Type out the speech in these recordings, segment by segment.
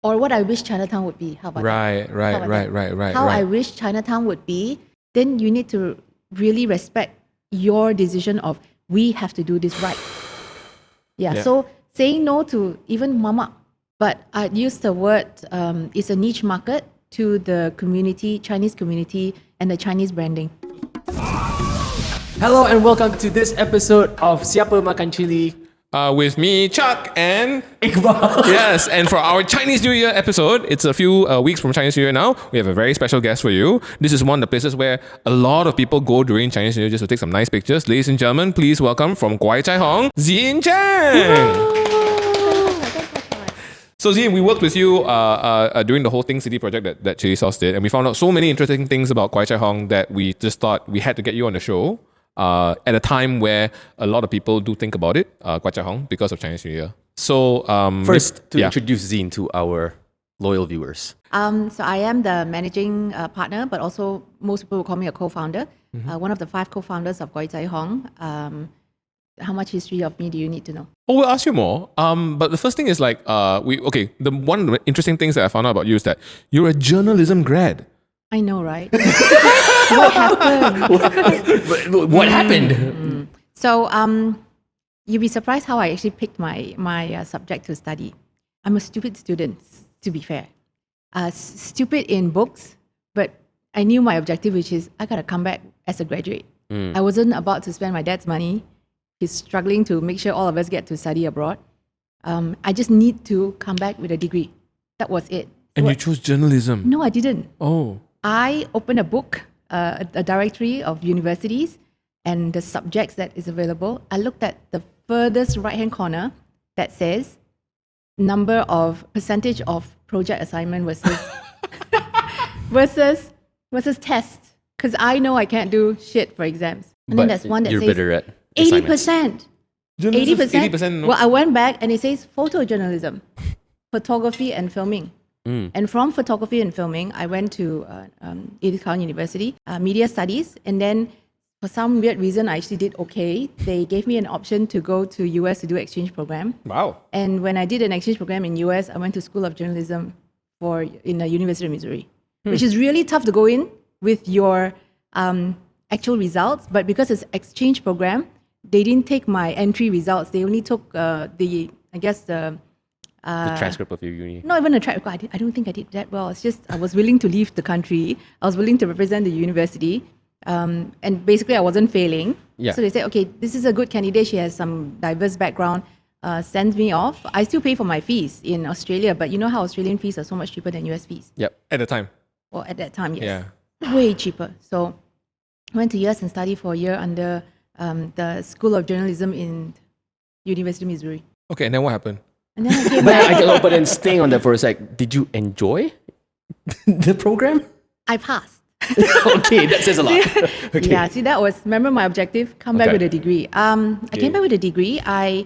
or what I wish Chinatown would be. How about that? Right. How I wish Chinatown would be, then you need to really respect your decision of we have to do this right. Yeah. So saying no to even mama, but I'd use the word it's a niche market to the community, Chinese community, and the Chinese branding. Hello and welcome to this episode of Siapa Makan Cili. With me, Chuck, and Iqbal. yes, and for our Chinese New Year episode, it's a few weeks from Chinese New Year now. We have a very special guest for you. This is one of the places where a lot of people go during Chinese New Year just to take some nice pictures. Ladies and gentlemen, please welcome from Kwai Chai Hong, Zeen Chang. So Zeen, we worked with you during the whole Ting City project that Chili Sauce did, and we found out so many interesting things about Kwai Chai Hong that we just thought we had to get you on the show. At a time where a lot of people do think about it, Kwai Chai Hong, because of Chinese New Year. So First, introduce Zeen to our loyal viewers. So I am the managing partner, but also most people will call me a co-founder. One of the 5 co-founders of Kwai Chai Hong. How much history of me do you need to know? Oh, we'll ask you more. But the first thing is one of the interesting things that I found out about you is that you're a journalism grad. I know, right? What happened? What happened? So you'd be surprised how I actually picked my subject to study. I'm a stupid student, to be fair. Stupid in books, but I knew my objective, which is I gotta come back as a graduate. I wasn't about to spend my dad's money. He's struggling to make sure all of us get to study abroad. I just need to come back with a degree. That was it. And you chose journalism. No, I didn't. Oh. I opened a book, a directory of universities and the subjects that is available. I looked at the furthest right-hand corner that says percentage of project assignment versus tests. Because I know I can't do shit for exams. And then there's one that you're says better at 80%. 80%? No? Well, I went back and it says photojournalism, photography and filming. And from photography and filming, I went to Edith Cowan University, media studies. And then for some weird reason, I actually did okay. They gave me an option to go to US to do exchange program. Wow. And when I did an exchange program in US, I went to School of Journalism in the University of Missouri, which is really tough to go in with your actual results. But because it's exchange program, they didn't take my entry results. They only took the transcript of your uni. Not even a transcript. I don't think I did that well. It's just I was willing to leave the country. I was willing to represent the university. And basically I wasn't failing. Yeah. So they said, okay, this is a good candidate. She has some diverse background. Send me off. I still pay for my fees in Australia, but you know how Australian fees are so much cheaper than US fees? Yep. At the time. Well, at that time, yes. Yeah. Way cheaper. So I went to US and studied for a year under the School of Journalism in University of Missouri. Okay, and then what happened? And then I came back. But then staying on that for a sec, did you enjoy the program? I passed. Okay, that says a lot. Okay. Yeah, see, remember my objective? Come back with a degree. I came back with a degree. I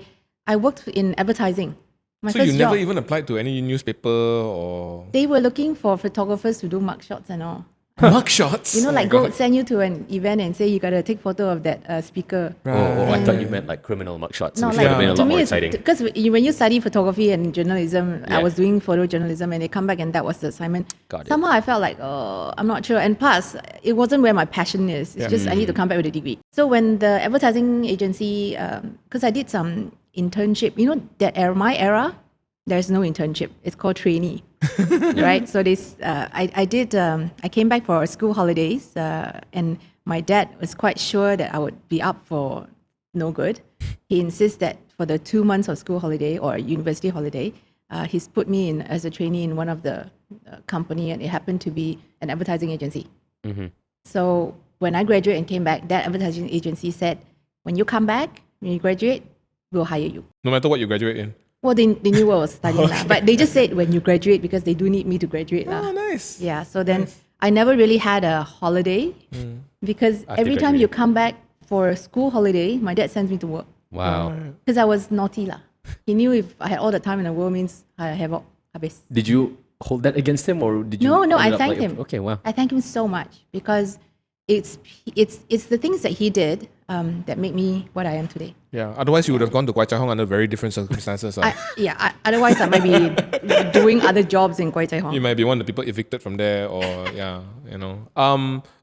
worked in advertising. My So first you never job, even applied to any newspaper or they were looking for photographers to do mug shots and all. mug shots? You know, Oh my like God. send you to an event and say you got to take photo of that speaker. Oh, I thought you meant like criminal mugshots, No, which like would have been a to lot me, more it's exciting. because when you study photography and journalism, I Yeah. was doing photojournalism, and they come back and that was the assignment. Got it. Somehow I felt like, oh, I'm not sure. And plus, it wasn't where my passion is. It's just I need to come back with a degree. So when the advertising agency, because I did some internship, you know, my era, there's no internship. It's called trainee. Right? So I came back for school holidays, and my dad was quite sure that I would be up for no good. He insists that for the 2 months of school holiday or university holiday, he's put me in as a trainee in one of the company, and it happened to be an advertising agency. So when I graduated and came back, that advertising agency said, when you come back, when you graduate, we'll hire you. No matter what you graduate in. Well, they knew what I was studying, but they just said when you graduate because they do need me to graduate. Oh, nice. Yeah, so then I never really had a holiday because every time you come back for a school holiday, my dad sends me to work Wow. because I was naughty. He knew if I had all the time in the world means I have habis. Did you hold that against him, or did you? No, ended I up thanked like- him. Okay, wow. I thank him so much because it's the things that he did that make me what I am today. Yeah. Otherwise, you would have gone to Kwai Chai Hong under very different circumstances. Otherwise, I might be doing other jobs in Kwai Chai Hong. You might be one of the people evicted from there, or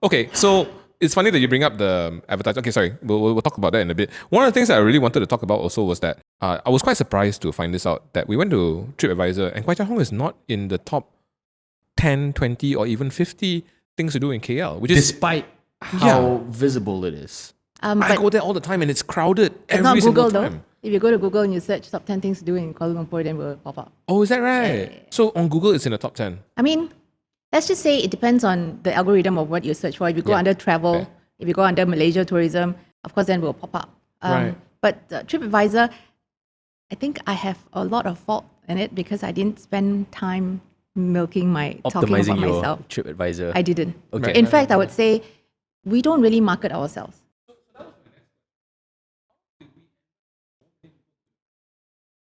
Okay, so it's funny that you bring up the advertising. Okay, sorry, we'll talk about that in a bit. One of the things that I really wanted to talk about also was that I was quite surprised to find this out, that we went to TripAdvisor and Kwai Chai Hong is not in the top 10, 20, or even 50 things to do in KL, which is Despite how visible it is. I But go there all the time and it's crowded it's not every single Google time. though. If you go to Google and you search top 10 things to do in Kuala Lumpur, then it will pop up. Oh, is that right? So on Google, it's in the top 10. I mean, let's just say it depends on the algorithm of what you search for. If you go under travel, Okay. if you go under Malaysia tourism, of course, then it will pop up. Right. But TripAdvisor, I think I have a lot of fault in it because I didn't spend time talking Optimizing about your myself. TripAdvisor. I didn't. Okay. In fact, I would say we don't really market ourselves.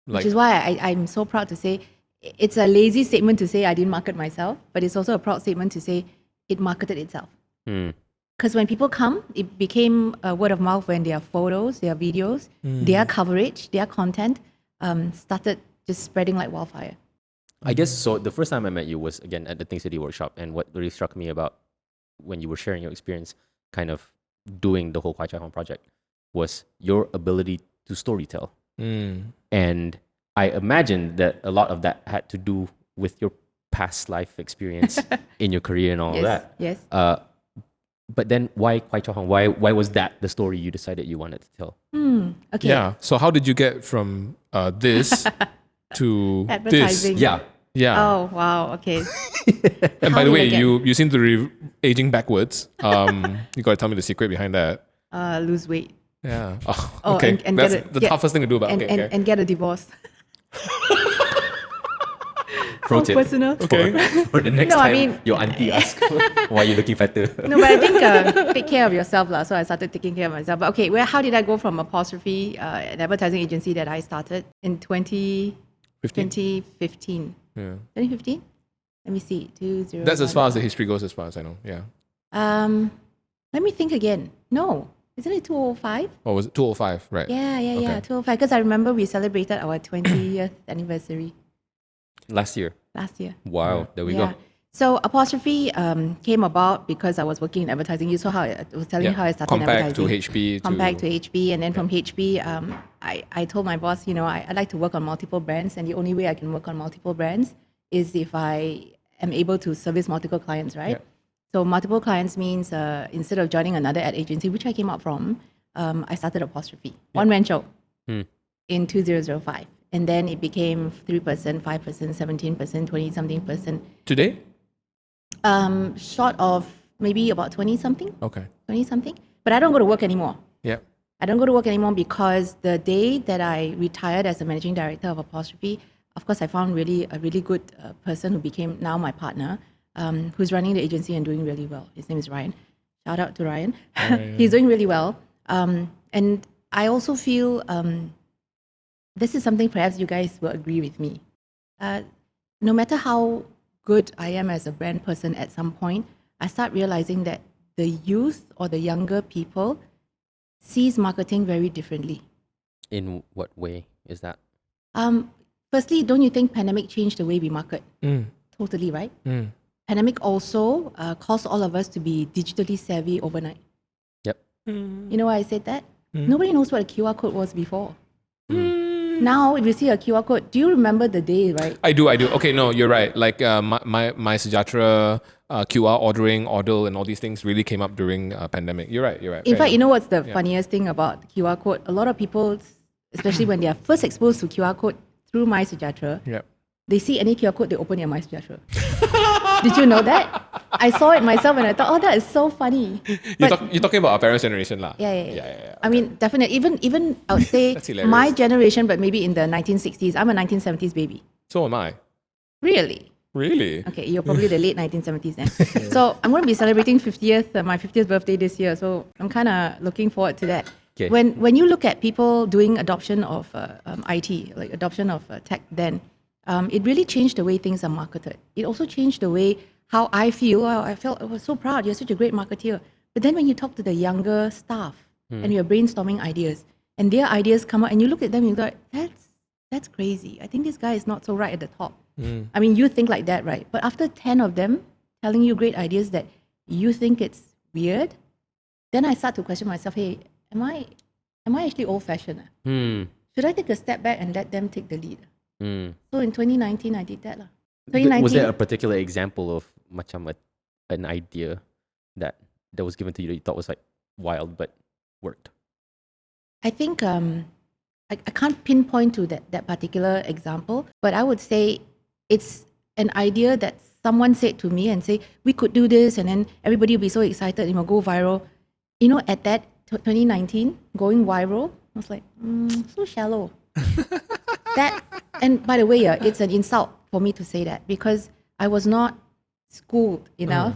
Which is why I'm so proud to say it's a lazy statement to say I didn't market myself, but it's also a proud statement to say it marketed itself. Because when people come, it became a word of mouth when their photos, their videos, their coverage, their content started just spreading like wildfire. I guess so. The first time I met you was again at the Think City workshop, and what really struck me about when you were sharing your experience, kind of doing the whole Kwai Chai Hong project, was your ability to storytell. And I imagine that a lot of that had to do with your past life experience in your career and all that. Yes. But then why Kwai Chai Hong? Why was that the story you decided you wanted to tell? Okay. Yeah. So how did you get from this to Advertising. this? Yeah. Yeah. Oh wow. Okay. And How by the did way, I get- you seem to be aging backwards. You got to tell me the secret behind that. Lose weight. Yeah. Oh, Oh, okay. and That's get a- the get- toughest thing to do. But okay. And get a divorce. Pro tip. Personal. Okay. For the next No, I time mean- your auntie asks, why are you looking fatter? No, but I think take care of yourself, lah. So I started taking care of myself. But okay, how did I go from Apostrophe, an advertising agency that I started in 2015? Yeah. 2015? Let me see. 20. That's as far as the history goes, as far as I know. Yeah. Let me think again. No, isn't it 205? Or was it 205? Right. Yeah, Okay. 205. Because I remember we celebrated our 20th anniversary Last year. last year. Wow. There we Yeah. go. So Apostrophe came about because I was working in advertising. You saw how I was telling you how I started in Compact to advertising. HP. Compact to HB, and then from HB, I told my boss, I like to work on multiple brands, and the only way I can work on multiple brands is if I am able to service multiple clients, right? Yeah. So multiple clients means instead of joining another ad agency, which I came up from, I started Apostrophe, one man show in 2005. And then it became 3%, 5%, 17%, 20-something%. Today? Short of maybe about 20-something, Okay. 20-something. But I don't go to work anymore. Yeah. I don't go to work anymore because the day that I retired as a managing director of Apostrophe, of course, I found a really good person who became now my partner, who's running the agency and doing really well. His name is Ryan. Shout out to Ryan. He's doing really well. And I also feel this is something perhaps you guys will agree with me. No matter how good I am as a brand person at some point, I start realizing that the youth or the younger people sees marketing very differently. In what way is that? Firstly, don't you think pandemic changed the way we market? Totally, right? Pandemic also caused all of us to be digitally savvy overnight. Yep. You know why I said that? Nobody knows what a QR code was before. Now, if you see a QR code, do you remember the day, right? I do. Okay, no, you're right. Like my Sejahterra QR ordering, Ordle, and all these things really came up during pandemic. You're right. In fact, you know what's the funniest thing about QR code? A lot of people, especially when they are first exposed to QR code through My Sejahterra, they see any QR code, they open their My Sejahterra. Did you know that? I saw it myself and I thought, oh, that is so funny. You're talking about our parents' generation, lah. Yeah. I mean, definitely. Even I would say That's hilarious. my generation, but maybe in the 1960s. I'm a 1970s baby. So am I. Really? Really? Okay, you're probably the late 1970s then. So I'm going to be celebrating my 50th birthday this year. So I'm kind of looking forward to that. Okay. When you look at people doing adoption of IT, like adoption of tech then, it really changed the way things are marketed. It also changed the way how I feel. I felt I was so proud. You're such a great marketeer. But then when you talk to the younger staff and you're brainstorming ideas, and their ideas come out, and you look at them, you go, that's crazy. I think this guy is not so right at the top. I mean, you think like that, right? But after 10 of them telling you great ideas that you think it's weird, then I start to question myself, hey, am I actually old-fashioned? Should I take a step back and let them take the lead? So in 2019, I did that. 2019, Was there a particular example of macam an idea that was given to you that you thought was like wild but worked? I think I can't pinpoint to that particular example, but I would say it's an idea that someone said to me and say, we could do this, and then everybody will be so excited, it will go viral. You know, at that 2019, going viral, I was like, so shallow. And by the way, it's an insult for me to say that because I was not schooled enough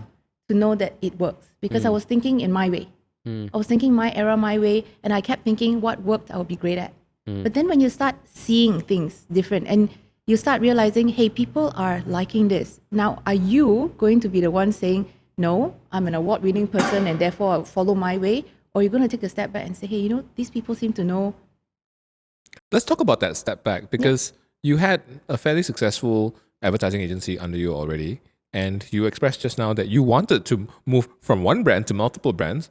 to know that it works because I was thinking in my way. I was thinking my era, my way, and I kept thinking what worked I would be great at. But then when you start seeing things different and you start realizing, hey, people are liking this. Now, are you going to be the one saying, no, I'm an award-winning person and therefore I'll follow my way? Or you're going to take a step back and say, hey, you know, these people seem to know. Let's talk about that step back because you had a fairly successful advertising agency under you already, and you expressed just now that you wanted to move from one brand to multiple brands.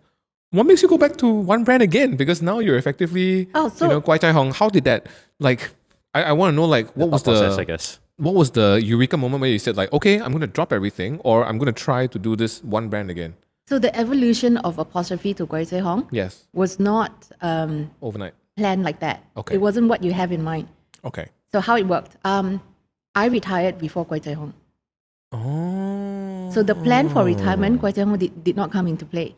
What makes you go back to one brand again? Because now you're effectively, Kwai Chai Hong. How did that, like, I want to know, like, what was process, I guess. What was the eureka moment where you said, like, okay, I'm going to drop everything or I'm going to try to do this one brand again? So the evolution of apostrophe to Kwai Chai Hong was not overnight planned like that. Okay. It wasn't what you have in mind. Okay. So how it worked? I retired before Kwai Chai Hong. Oh. So the plan for retirement, Kwai Chai Hong did not come into play.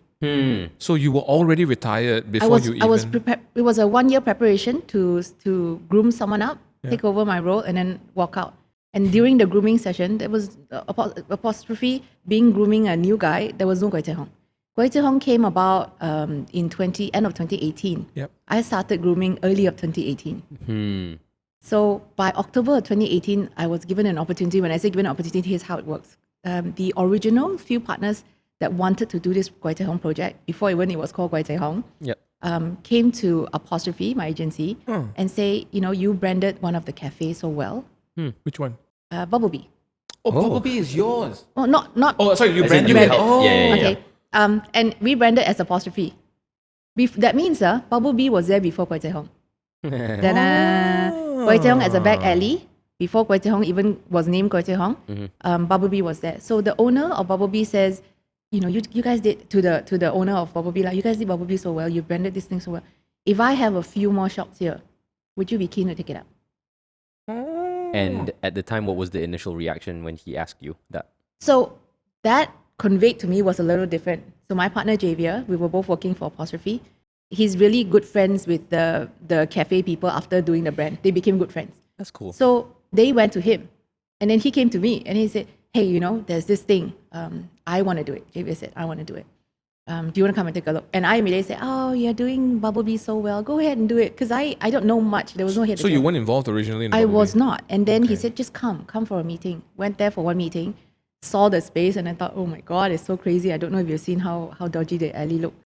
So you were already retired before I was prepared. It was a 1-year preparation to groom someone up, take over my role, and then walk out. And during the grooming session, there was apostrophe grooming a new guy. There was no Kwai Chai Hong. Kwai Chai Hong came about in end of 2018. Yep. I started grooming early of 2018. So by October of 2018, I was given an opportunity. When I say given an opportunity, here's how it works. The original few partners that wanted to do this Kwai Chai Hong project, before even it was called Kwai Chai Hong, came to Apostrophe, my agency, and say, you know, you branded one of the cafes so well. Which one? Bubble Bee. Oh, Bubble Bee is yours. Oh, not. Oh, sorry, you As in branded you it. helped. Oh, Yeah. Okay. And we branded as Apostrophe. That means Bubble Bee was there before Kwai Chai Hong. Kwai Chai Hong as a back alley. Before Kwai Chai Hong even was named Kwai Chai Hong, Bubble Bee was there. So the owner of Bubble Bee says, you know, you guys did to the owner of Bubble Bee, like, you guys did Bubble Bee so well, you branded this thing so well. If I have a few more shops here, would you be keen to take it up? And at the time, what was the initial reaction when he asked you that? So that conveyed to me was a little different. So my partner Javier, we were both working for Apostrophe. He's really good friends with the cafe people after doing the brand. They became good friends. That's cool. So they went to him, and then he came to me and he said, hey, you know, there's this thing. I want to do it. Javier said, I want to do it. Do you want to come and take a look? And I immediately said, oh, you're doing Bubble Bee so well. Go ahead and do it. Because I don't know much. There was no head. So you weren't involved originally in I Bubble was Bee? not. And then he said, just come for a meeting. Went there for one meeting, saw the space, and I thought, oh my God, it's so crazy. I don't know if you've seen how dodgy the alley looked.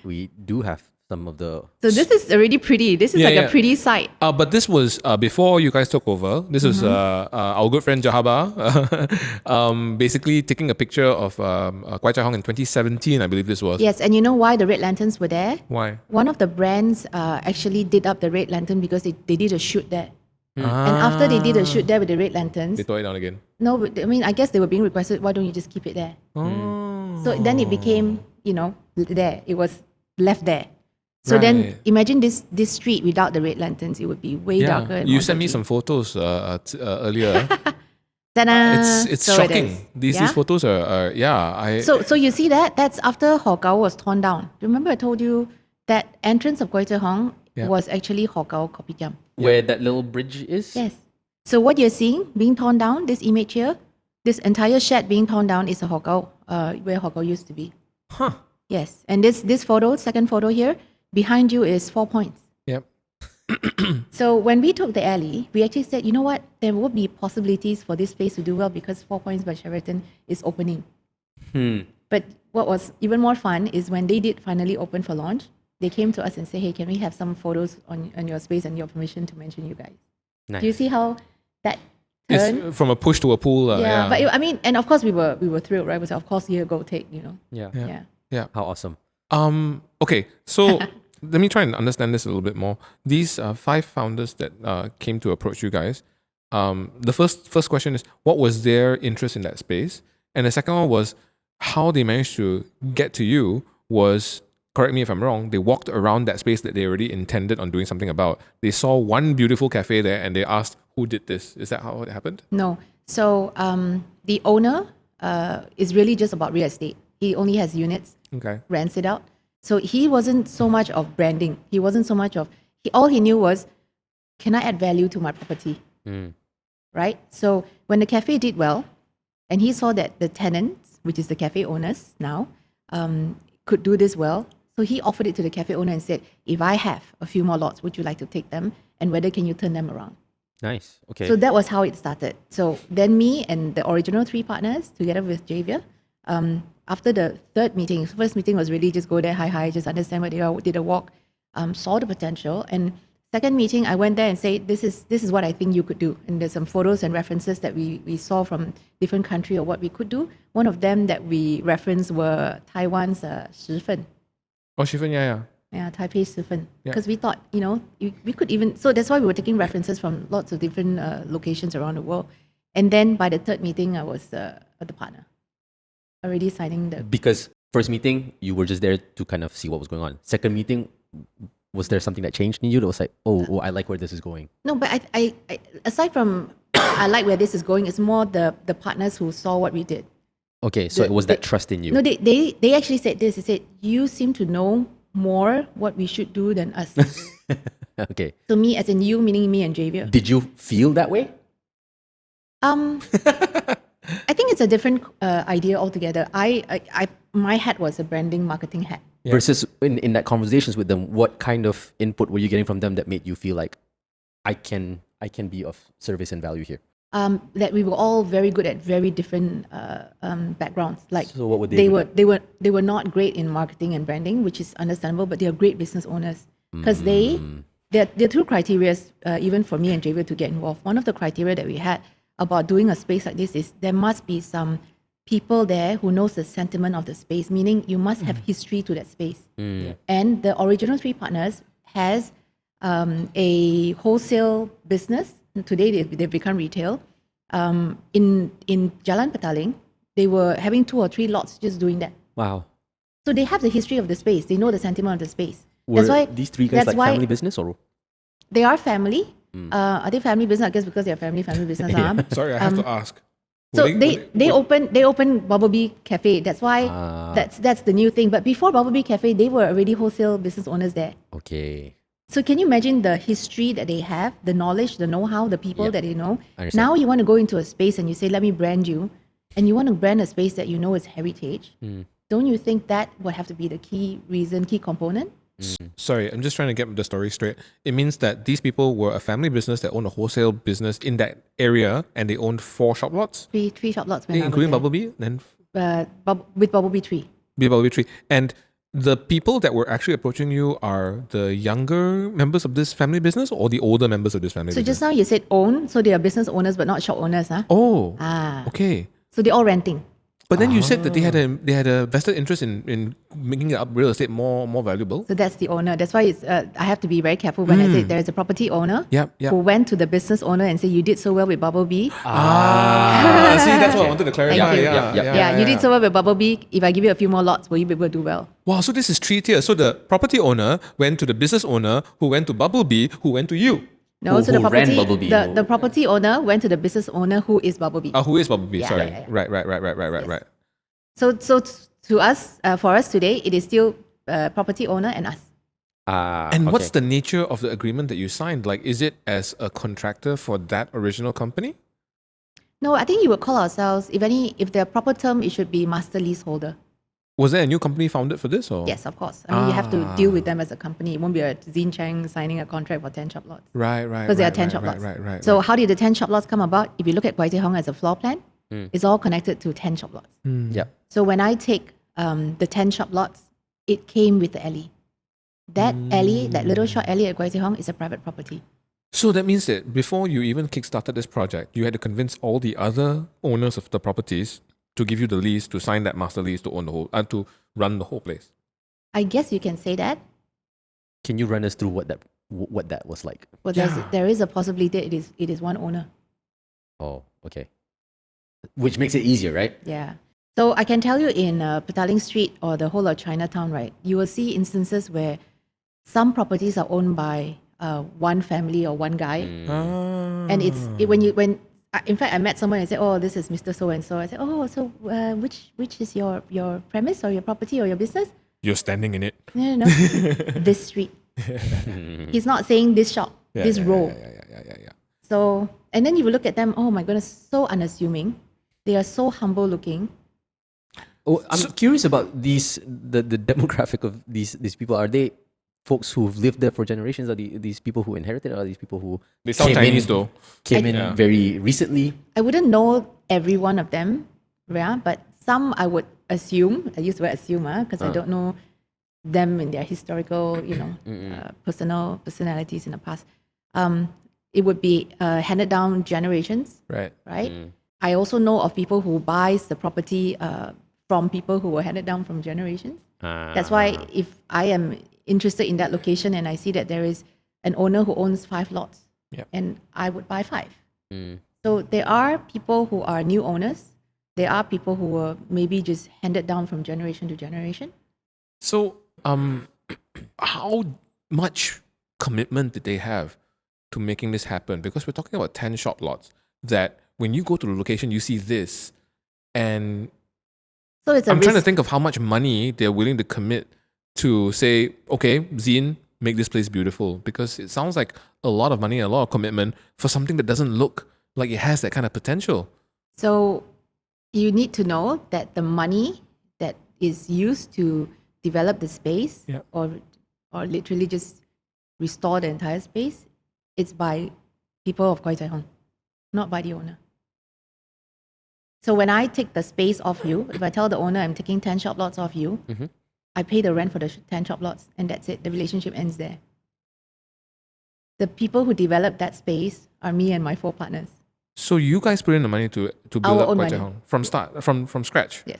we do have some of the... So this is already pretty. This is a pretty site. But this was before you guys took over. This was our good friend Jahaba basically taking a picture of Kwai Chai Hong in 2017, I believe this was. Yes, and you know why the red lanterns were there? Why? One of the brands actually did up the red lantern because they did a shoot there. And after they did a shoot there with the red lanterns... They tore it down again. No, but, I mean, I guess they were being requested, why don't you just keep it there? So then it became, you know, there. It was left there. So then imagine this street without the red lanterns, it would be way darker. And you more sent me dirty. some photos earlier. Ta-da! It's So shocking. it is. These photos are So you see that? That's after Hokao was torn down. Remember I told you that entrance of Kwai Chai Hong was actually Hokao Kopitiam. Where that little bridge is? Yes. So what you're seeing being torn down, this image here, this entire shed being torn down is a Hokao, where Hokao used to be. Huh. Yes. And this photo, second photo here, behind you is 4 Points. Yep. So when we took the alley, we actually said, you know what, there will be possibilities for this place to do well because 4 Points by Sheraton is opening. But what was even more fun is when they did finally open for launch, they came to us and say, hey, can we have some photos on your space and your permission to mention you guys? Nice. Do you see how that turned? It's from a push to a pull. Yeah, but I mean, and of course we were thrilled, right? We said, of course, here, go take, Yeah. How awesome. Okay, so let me try and understand this a little bit more. These 5 founders that came to approach you guys, the first question is, what was their interest in that space? And the second one was, how they managed to get to you was, correct me if I'm wrong, they walked around that space that they already intended on doing something about. They saw one beautiful cafe there and they asked, who did this? Is that how it happened? No. So the owner is really just about real estate. He only has units, Okay. rents it out. So he wasn't so much of branding. He wasn't so much of, all he knew was, can I add value to my property? Right? So when the cafe did well, and he saw that the tenants, which is the cafe owners now, could do this well, so he offered it to the cafe owner and said, if I have a few more lots, would you like to take them? And whether can you turn them around? Nice. Okay. So that was how it started. So then me and the original 3 partners, together with Javier, after the third meeting, first meeting was really just go there, hi, just understand what they are, did a walk, saw the potential. And second meeting, I went there and said, this is what I think you could do. And there's some photos and references that we saw from different country of what we could do. One of them that we referenced were Taiwan's Shifen. Oh, Shifen, yeah. Yeah, Taipei Shifen. Yeah. Because we thought, we could even, so that's why we were taking references from lots of different locations around the world. And then by the third meeting, I was the partner, already signing the... Because first meeting, you were just there to kind of see what was going on. Second meeting, was there something that changed in you that was like, oh, I like where this is going? No, but I aside from I like where this is going, it's more the partners who saw what we did. Okay, so it was that trust in you. No, they actually said this. They said, you seem to know more what we should do than us. Okay. So me, as in you, meaning me and Javier. Did you feel that way? I think it's a different idea altogether. My hat was a branding marketing hat. Yeah. Versus in that conversations with them, what kind of input were you getting from them that made you feel like I can be of service and value here? That we were all very good at very different backgrounds. Like, so what would they were not great in marketing and branding, which is understandable, but they are great business owners because there are 2 criteria even for me and Javier to get involved. One of the criteria that we had about doing a space like this is there must be some people there who knows the sentiment of the space, meaning you must have history to that space. And the original 3 partners has a wholesale business. Today they've become retail. In Jalan Petaling, they were having 2 or 3 lots just doing that. Wow. So they have the history of the space. They know the sentiment of the space. Were that's why these 3 guys like family business or? They are family. Are they family business? I guess because they're family business. Sorry, I have to ask. So they opened Bubble Bee Cafe. That's why that's the new thing. But before Bubble Bee Cafe, they were already wholesale business owners there. Okay. So can you imagine the history that they have, the knowledge, the know-how, the people that they know? Understand. Now you want to go into a space and you say, let me brand you. And you want to brand a space that you know is heritage. Don't you think that would have to be the key component? Sorry, I'm just trying to get the story straight. It means that these people were a family business that owned a wholesale business in that area and they owned 4 shop lots? Three shop lots. When Including I was Bubble Bee? Then with Bubble Bee 3. Bubble Bee 3. And the people that were actually approaching you are the younger members of this family business or the older members of this family So business? just now you said own, so they are business owners but not shop owners. Huh? Oh, Ah. okay. So they're all renting. But then you said that they had a vested interest in making it up real estate more valuable. So that's the owner. That's why it's, I have to be very careful when I say there is a property owner Yep. who went to the business owner and said, you did so well with Bubble Bee. See, that's what I wanted to clarify. Thank you. Yeah, You did so well with Bubble Bee. If I give you a few more lots, will you be able to do well? Wow, so this is 3 tiers. So the property owner went to the business owner, who went to Bubble Bee, who went to you. No, so who the ran property, Bubble Bee. the property owner went to the business owner who is Bubble Bee. Who is Bubble Bee? Yeah, Sorry. yeah. Right. So to us, for us today, it is still property owner and us. And what's the nature of the agreement that you signed? Like, is it as a contractor for that original company? No, I think you would call ourselves, if the proper term, it should be master leaseholder. Was there a new company founded for this? Or? Yes, of course. I mean, you have to deal with them as a company. It won't be a Zeen Chang signing a contract for 10 shop lots. Right. Because there are 10 shop lots. Right. So how did the 10 shop lots come about? If you look at Kwai Chai Hong as a floor plan, it's all connected to 10 shop lots. Yeah. So when I take the 10 shop lots, it came with the alley. That alley, that little short alley at Kwai Chai Hong is a private property. So that means that before you even kickstarted this project, you had to convince all the other owners of the properties to give you the lease, to sign that master lease, to own the whole, and to run the whole place. I guess you can say that. Can you run us through what that was like? Well, Yeah. there is a possibility it is one owner. Oh, okay. Which makes it easier, right? Yeah. So I can tell you in Petaling Street or the whole of Chinatown, right, you will see instances where some properties are owned by one family or one guy. And in fact, I met someone and said, "Oh, this is Mr. So and so." I said, "Oh, so which is your premise or your property or your business?" You're standing in it. No, this street. He's not saying this shop, this row. Yeah. So, and then you will look at them. Oh my goodness, so unassuming. They are so humble looking. Oh, I'm curious about the demographic of these people. Are they folks who've lived there for generations? Are these people who inherited? Or are these people who They sound Chinese though. came in very recently? I wouldn't know every one of them, yeah, but some I would assume. I use the word assume because I don't know them in their historical, personalities in the past. It would be handed down generations, Right. right? I also know of people who buys the property from people who were handed down from generations. That's why if I am interested in that location and I see that there is an owner who owns 5 lots, Yep. and I would buy 5. So there are people who are new owners. There are people who were maybe just handed down from generation to generation. So, how much commitment did they have to making this happen? Because we're talking about 10 shop lots that when you go to the location, you see this. And So it's a I'm trying to risk. think of how much money they're willing to commit to say, okay, Zeen, make this place beautiful. Because it sounds like a lot of money, a lot of commitment for something that doesn't look like it has that kind of potential. So you need to know that the money that is used to develop the space Yep. or literally just restore the entire space, it's by people of Kwai Chai Hong, not by the owner. So when I take the space off you, if I tell the owner I'm taking 10 shop lots off you, I pay the rent for the 10 shop lots and that's it. The relationship ends there. The people who develop that space are me and my 4 partners. So you guys put in the money to build Our up own Kwai Chai money. Hong from scratch. Yes.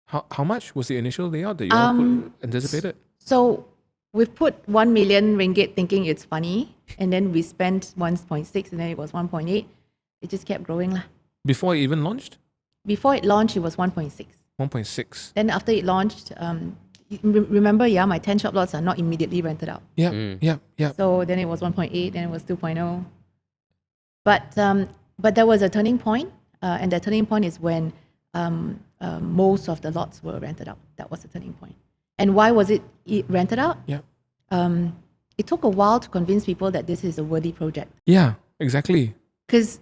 How much was the initial layout that you all anticipated? So we've put 1 million ringgit thinking it's funny, and then we spent 1.6, and then it was 1.8. It just kept growing lah. Before it even launched? Before it launched, it was 1.6. 1.6. Then after it launched, remember, my 10 shop lots are not immediately rented out. Yeah. So then it was 1.8, then it was 2.0. But there was a turning point, and the turning point is when most of the lots were rented out. That was the turning point. And why was it rented out? Yeah. It took a while to convince people that this is a worthy project. Yeah, exactly. Because,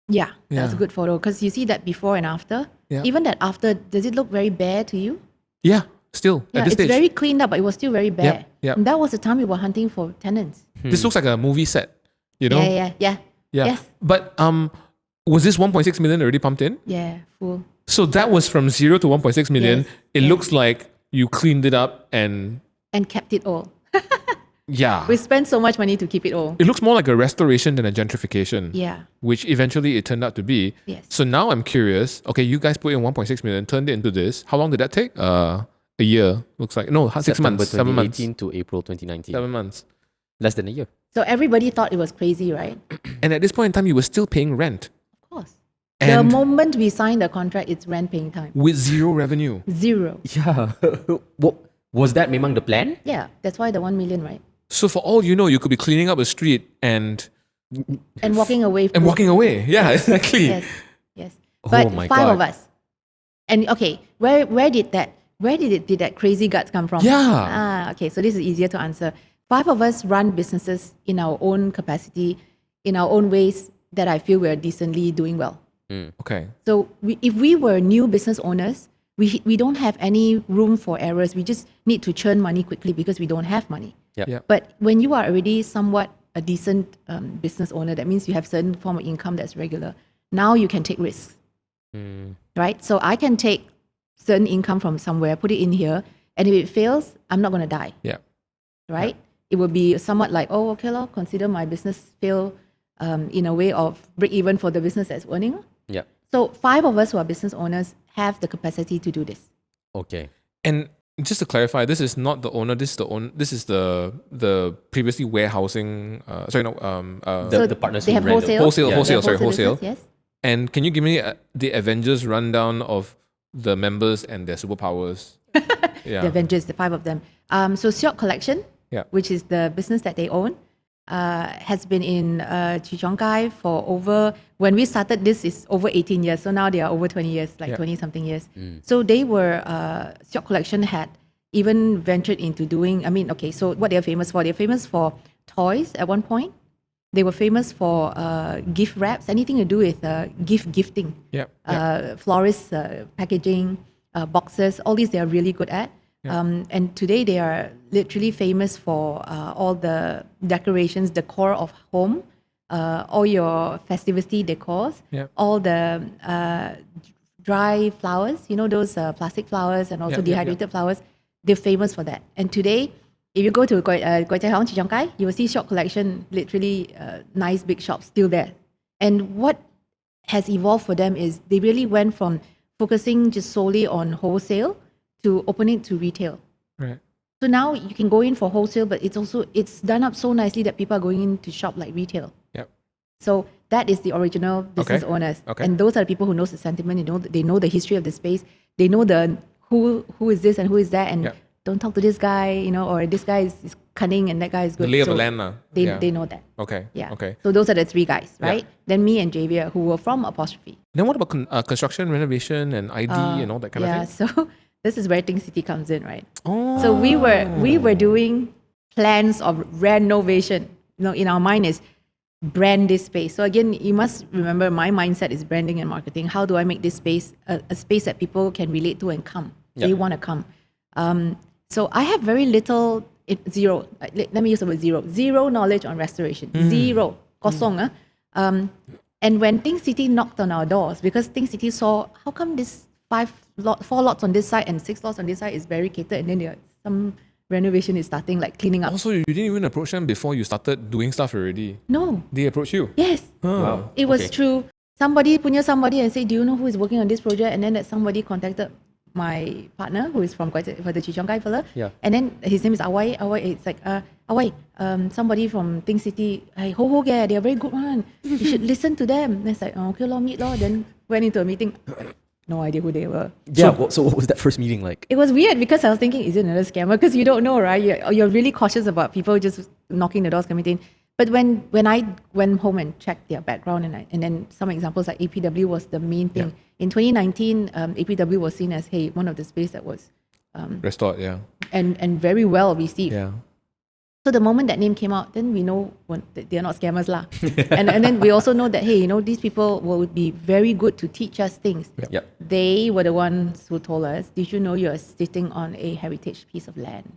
that was a Yeah. good photo. Because you see that before and after. Yeah. Even that after, does it look very bare to you? Yeah, still Yeah, at this it's stage. very cleaned up, but it was still very bare. yep. And that was the time we were hunting for tenants. This looks like a movie set, you know? Yeah. Yes. But was this 1.6 million already pumped in? Yeah, full. So that was from 0 to 1.6 million. Yes, It yes. looks like you cleaned it up and And kept it all. yeah. We spent so much money to keep it all. It looks more like a restoration than a gentrification. Yeah. Which eventually it turned out to be. Yes. So now I'm curious. Okay, you guys put in 1.6 million, turned it into this. How long did that take? A year, looks like. No, 6 September months. 7 months. 2018 to April 2019. 7 months. Less than a year. So everybody thought it was crazy, right? And at this point in time, you were still paying rent Of course. And- the moment we signed the contract, it's rent paying time. with zero revenue. 0. Yeah. What was that? Memang the plan? Yeah, that's why the 1 million, right? So for all you know, you could be cleaning up a street and And walking away. walking away. Yeah, exactly. Yes. Oh But my 5 God. of us. And okay, where did that crazy guts come from? Yeah. Okay, so this is easier to answer. 5 of us run businesses in our own capacity, in our own ways that I feel we're decently doing well. Okay. So if we were new business owners, we don't have any room for errors. We just need to churn money quickly because we don't have money. Yep. Yeah. But when you are already somewhat a decent business owner, that means you have certain form of income that's regular. Now you can take risks, right? So I can take certain income from somewhere, put it in here, and if it fails, I'm not going to die, Yeah. right? It would be somewhat like, oh, okay, lor, consider my business fail in a way of break even for the business that's earning. Yeah. So 5 of us who are business owners have the capacity to do this. Okay. And just to clarify, this is not the owner. This is the previously warehousing. The partners they who have rent the- wholesale. Wholesale, They have wholesale. business, yes. And can you give me the Avengers rundown of the members and their superpowers? Yeah. The Avengers, the 5 of them. So Siok Collection, Yeah. which is the business that they own, has been in Chichongkai for over, when we started this is over 18 years. So now they are over 20 years, like Yeah. 20 something years. So they were, Siok Collection had even ventured into doing, so what they're famous for? They're famous for toys at one point. They were famous for gift wraps, anything to do with gifting. Yeah. Florist packaging, boxes, all these they are really good at. And today they are literally famous for all the decorations, decor of home, all your festivity decors, Yeah. all the dry flowers, those plastic flowers and also Yeah, yeah, dehydrated flowers. They're famous for that. And today, if you go to Kwai Chai Hong, Chichongkai, you will see shop collection, literally nice big shops still there. And what has evolved for them is they really went from focusing just solely on wholesale to opening to retail. Right. So now you can go in for wholesale, but it's done up so nicely that people are going in to shop like retail. Yep. So that is the original business owners. Okay. And those are the people who knows the sentiment, they know the history of the space, they know the who is this and who is that, and Yep. don't talk to this guy, or this guy is cunning and that guy is good. The lay of So the land. They know that. Okay. Yeah. Okay. So those are the 3 guys, Yeah. right? Then me and Javier, who were from Apostrophe. Then what about construction, renovation, and ID and all that kind of Yeah. thing? So this is where Think City comes in, right? Oh. So we were doing plans of renovation. In our mind is brand this space. So again, you must remember my mindset is branding and marketing. How do I make this space a space that people can relate to and come? Yeah. They want to come. So I have very little, zero. Let me use the word zero. Zero knowledge on restoration. Zero. Kosong. And when Think City knocked on our doors, because Think City saw how come this 4 lots on this side and 6 lots on this side is barricaded, and then some renovation is starting, like cleaning up. Also, you didn't even approach them before you started doing stuff already. No. They approached you. Yes. Wow. It was Okay. true. Somebody and say, do you know who is working on this project? And then that somebody contacted my partner, who is from for the Chichongkai fella. Yeah. And then his name is Awai. It's like, Awai, somebody from Think City, hey, they are very good one. You should listen to them. And it's like, okay, meet law. Then went into a meeting. No idea who they were. Yeah. So what was that first meeting like? It was weird because I was thinking, is it another scammer? Because you don't know, right? You're really cautious about people just knocking the doors, coming in. But when I went home and checked their background, and then some examples like APW was the main thing. Yeah. In 2019, APW was seen as, hey, one of the space that was Restored, yeah. and very well received. Yeah. So the moment that name came out, then we know they're not scammers lah. and then we also know that, hey, these people will be very good to teach us things. Yep. They were the ones who told us, did you know you're sitting on a heritage piece of land?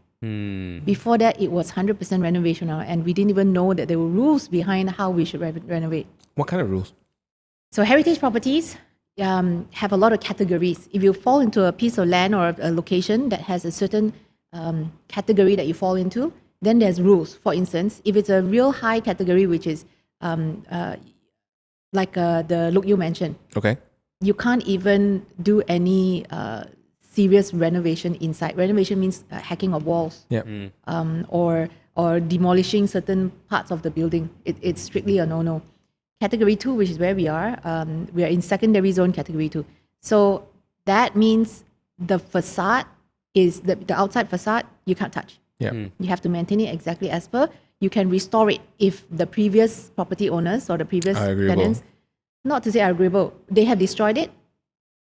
Before that, it was 100% renovation, and we didn't even know that there were rules behind how we should renovate. What kind of rules? So heritage properties have a lot of categories. If you fall into a piece of land or a location that has a certain category that you fall into, then there's rules. For instance, if it's a real high category, which is like the look you mentioned, Okay. you can't even do any serious renovation inside. Renovation means hacking of walls, Yeah. or demolishing certain parts of the building. It's strictly a no-no. Category 2, which is where we are in secondary zone category 2. So that means the facade is the outside facade you can't touch. Yeah. You have to maintain it exactly as per. You can restore it if the previous property owners or the previous Are agreeable. tenants, not to say are agreeable, they have destroyed it.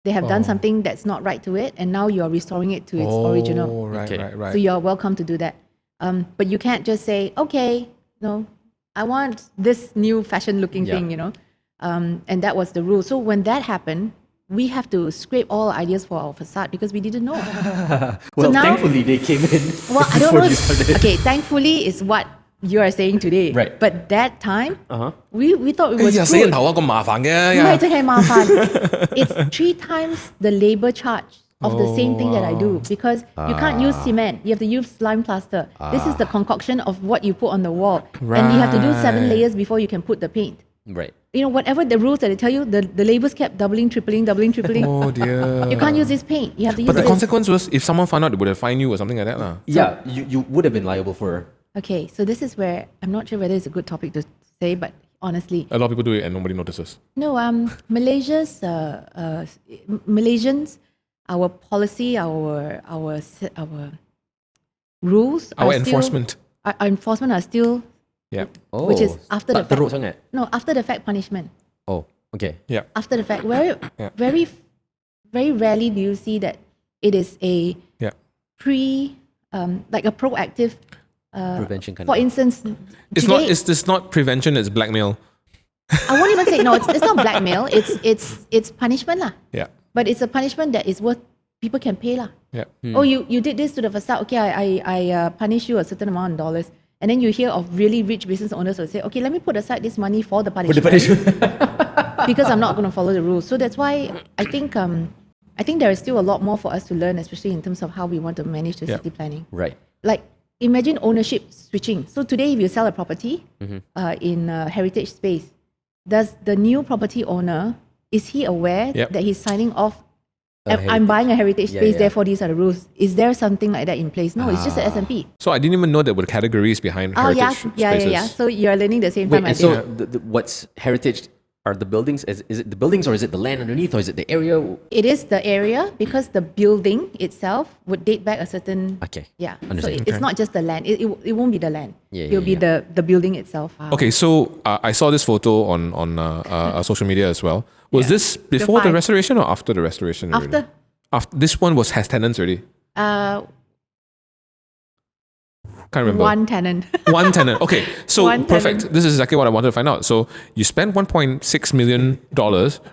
They have done Oh. something that's not right to it, and now you're restoring it to its original. Oh, right, Okay. right, right. So you're welcome to do that. But you can't just say, okay, no, I want this new fashion looking Yeah. thing, and that was the rule. So when that happened, we have to scrape all ideas for our facade because we didn't know. Well, now- thankfully they came in Well, I don't before know. you started. Okay, thankfully is what you are saying today. Right. But that time, Uh-huh. we thought it was 哎呀，死 good. 人頭啊，咁麻煩嘅。唔係淨係麻煩 It's 3 times the labor charge of the same thing that I do, because you can't use cement. You have to use slime plaster. This is the concoction of what you put on the wall. And you have to do 7 layers before you can put the paint. Right. You know, whatever the rules that they tell you, the labels kept doubling, tripling. Oh dear. You can't use this paint. You have to use But the this. consequence was, if someone found out, they would have fined you or something like that. Lah. Yeah, you would have been liable for. Okay, so this is where I'm not sure whether it's a good topic to say, but honestly, A lot of people do it and nobody notices. no. Malaysians, our policy, our rules, Our are enforcement. Still, our enforcement are still, Yeah. Oh, which is after the tak teruk fact. sangat. No, after the fact punishment. Oh, okay. Yeah. After the fact, very, Yeah. very rarely do you see that it is a Yeah. like a proactive. Prevention kind For of. instance, It's today, not prevention, it's blackmail. I won't even say no. It's not blackmail. It's punishment lah. Yeah. But it's a punishment that is worth people can pay lah. Yeah. Oh, you did this to the facade. Okay, I punish you a certain amount of dollars. And then you hear of really rich business owners who say, okay, let me put aside this money for the punishment, because I'm not going to follow the rules. So that's why I think there is still a lot more for us to learn, especially in terms of how we want to manage the Yeah. city planning. Right. Like, imagine ownership switching. So today, if you sell a property in a heritage space, does the new property owner, is he aware Yep. that he's signing off? A I'm buying a heritage Yeah, space, yeah. therefore these are the rules. Is there something like that in place? No, it's just an S&P. So I didn't even know there were categories behind Oh yeah, heritage yeah, spaces. yeah. So you're learning the same Wait, time I and so think. what's heritage? Are the buildings? Is it the buildings or is it the land underneath or is it the area? It is the area, because the building itself would date back a certain. Okay. Yeah. So Understand. it's not just the land. It won't be the land. Yeah, It'll be yeah. the building itself. Okay, so I saw this photo on social media as well. Was this before the five. restoration or after the restoration? already? After This one has tenants already. Can't remember. one tenant. One tenant. Okay, so One perfect. tenant. This is exactly what I wanted to find out. So you spent $1.6 million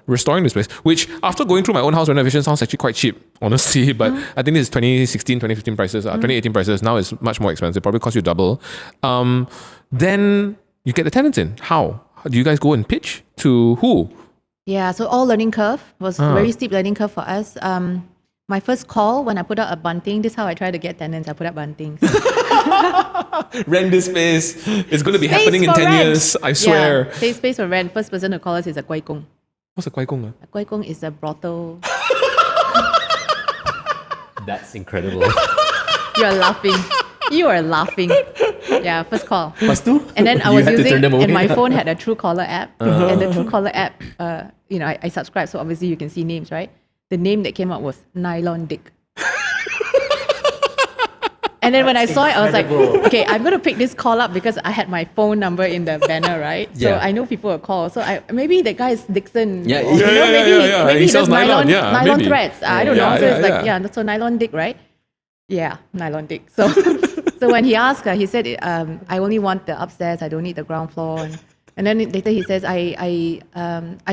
restoring this place, which after going through my own house renovation sounds actually quite cheap, honestly. But I think this is 2016, 2015 prices, 2018 prices. Now it's much more expensive. Probably cost you double. Then you get the tenants in. How? Do you guys go and pitch to who? Yeah, so all learning curve was very steep learning curve for us. My first call when I put out a bunting, this is how I try to get tenants. I put up buntings. Rent this space. It's going to be Space happening in for 10 rent. years. I swear. Yeah, say space for rent. First person to call us is a Kwai Kong. What's a Kwai Kong? A Kwai Kong is a brothel. That's incredible. You are laughing. You are laughing. Yeah, first call. Lepas tu? And then I You was had to turn using, them away. and my phone had a Truecaller app. And the Truecaller app, I subscribed, so obviously you can see names, right? The name that came up was Nylon Dick. And then when I saw it, I was like, okay, I'm going to pick this call up because I had my phone number in the banner, right? So Yeah. I know people will call. So maybe the guy is Dixon. Yeah, Or, yeah, yeah, yeah. maybe He he does sells nylon, yeah, nylon maybe. threads. I don't Yeah, know. So yeah, it's like, yeah. so Nylon Dick, right? Yeah, Nylon Dick. So so when he asked, he said, I only want the upstairs. I don't need the ground floor. And then later he says, I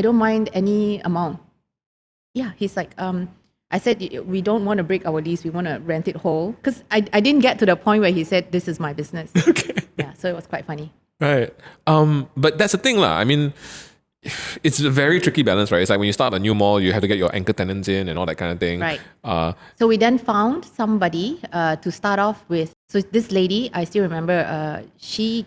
don't mind any amount. Yeah, he's like, I said, we don't want to break our lease. We want to rent it whole. Because I didn't get to the point where he said, this is my business. Okay. Yeah, so it was quite funny. Right. But that's the thing, lah. I mean, it's a very tricky balance, right? It's like when you start a new mall, you have to get your anchor tenants in and all that kind of thing. Right. So we then found somebody to start off with. So this lady, I still remember, she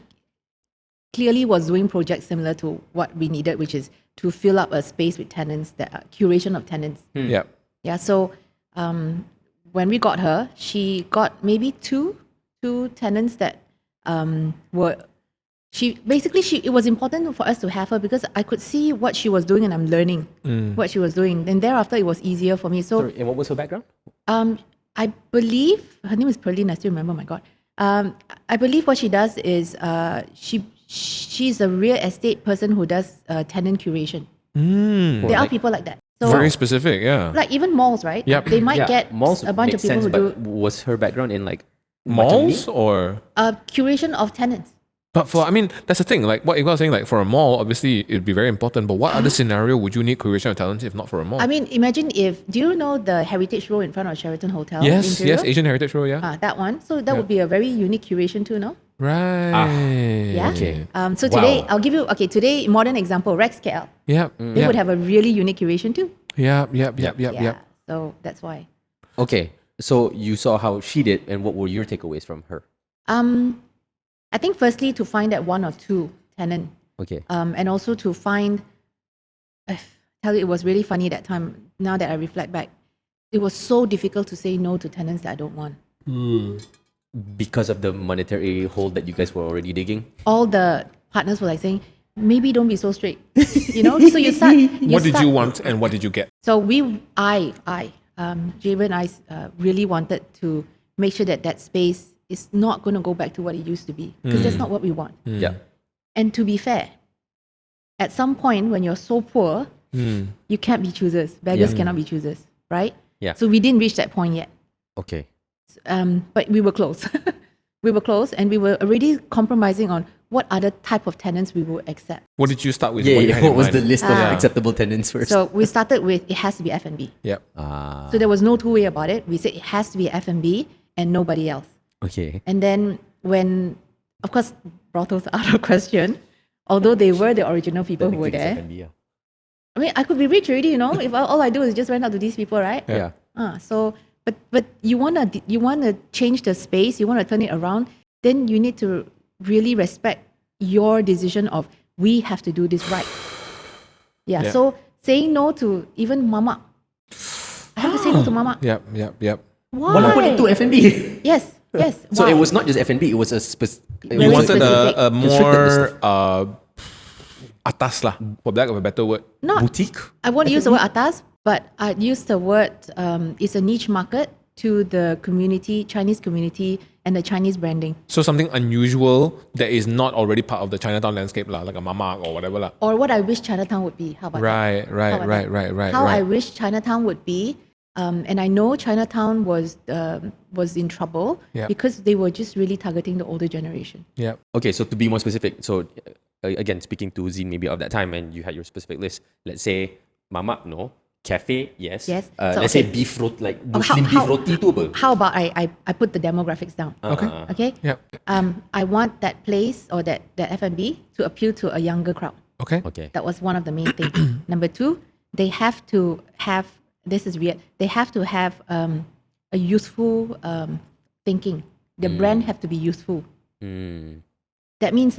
clearly was doing projects similar to what we needed, which is to fill up a space with tenants, curation of tenants. Yeah. Yeah, so when we got her, she got maybe two tenants that were. It was important for us to have her because I could see what she was doing and I'm learning what she was doing. And thereafter, it was easier for me. So Sorry, and what was her background? I believe her name is Perlin. I still remember. My God, I believe what she does is she's a real estate person who does tenant curation. There are people like that. So Very specific, yeah. like even malls, right? Yep. They might get malls a bunch makes of people sense, who but do was her background in like Malls or? curation of tenants. But that's the thing. Like what Iqbal was saying, like for a mall, obviously it'd be very important. But what other scenario would you need curation of talents if not for a mall? I mean, imagine do you know the Heritage Row in front of Sheraton Hotel? yes, Imperial? yes, Asian Heritage Row, yeah. That one. So that would be a very unique curation too, no? Right. Yeah. Okay. So today, Wow. I'll give you, today, modern example, Rex KL. Yep. They would have a really unique curation too. Yep. Yeah. So that's why. Okay, so you saw how she did, and what were your takeaways from her? I think firstly to find that one or two tenant, Okay. and also to find. I tell you, it was really funny that time. Now that I reflect back, it was so difficult to say no to tenants that I don't want. Because of the monetary hole that you guys were already digging? All the partners were like saying, maybe don't be so strict. So you start. What did you want and what did you get? So Javen and I really wanted to make sure that that space is not going to go back to what it used to be, because that's not what we want. Yeah. And to be fair, at some point when you're so poor, you can't be choosers. Beggars cannot be choosers, right? Yeah. So we didn't reach that point yet. Okay. But we were close. We were close, and we were already compromising on what other type of tenants we would accept. What did you start with? Yeah, you had in what was the mind? list of acceptable tenants first? So we started with it has to be F&B. Yep. So there was no two way about it. We said it has to be F&B and nobody else. Okay. And then when, of course, brothels are out of question, although they were the original people who were there. I mean, I could be rich already, if all I do is just rent out to these people, right? Yeah. But you wanna change the space, you wanna turn it around, then you need to really respect your decision of we have to do this right. Yeah. So saying no to even Mama, I have to say no to Mama. Yep. Why? 1.2 F&B. Yes. So Why? it was not just F&B, it was a We wanted specific. a Restricted more atas lah, for lack of a better word. Not. boutique. I won't use the word atas, but I'd use the word it's a niche market to the community, Chinese community, and the Chinese branding. So something unusual that is not already part of the Chinatown landscape lah, like a mama or whatever lah. Or what I wish Chinatown would be. How about that? Right. How about that? How I wish Chinatown would be. And I know Chinatown was in trouble because they were just really targeting the older generation. Yeah. Okay, so to be more specific, so again, speaking to Zeen maybe of that time, and you had your specific list. Let's say Mama, no. Cafe, yes. Yes. So, Let's say beef roti, like Muslim beef roti tu apa? How about I put the demographics down? Okay. Yep. I want that place or that F&B to appeal to a younger crowd. Okay. That was one of the main things. Number two, they have to have, this is weird, they have to have a youthful thinking. The brand have to be youthful. That means,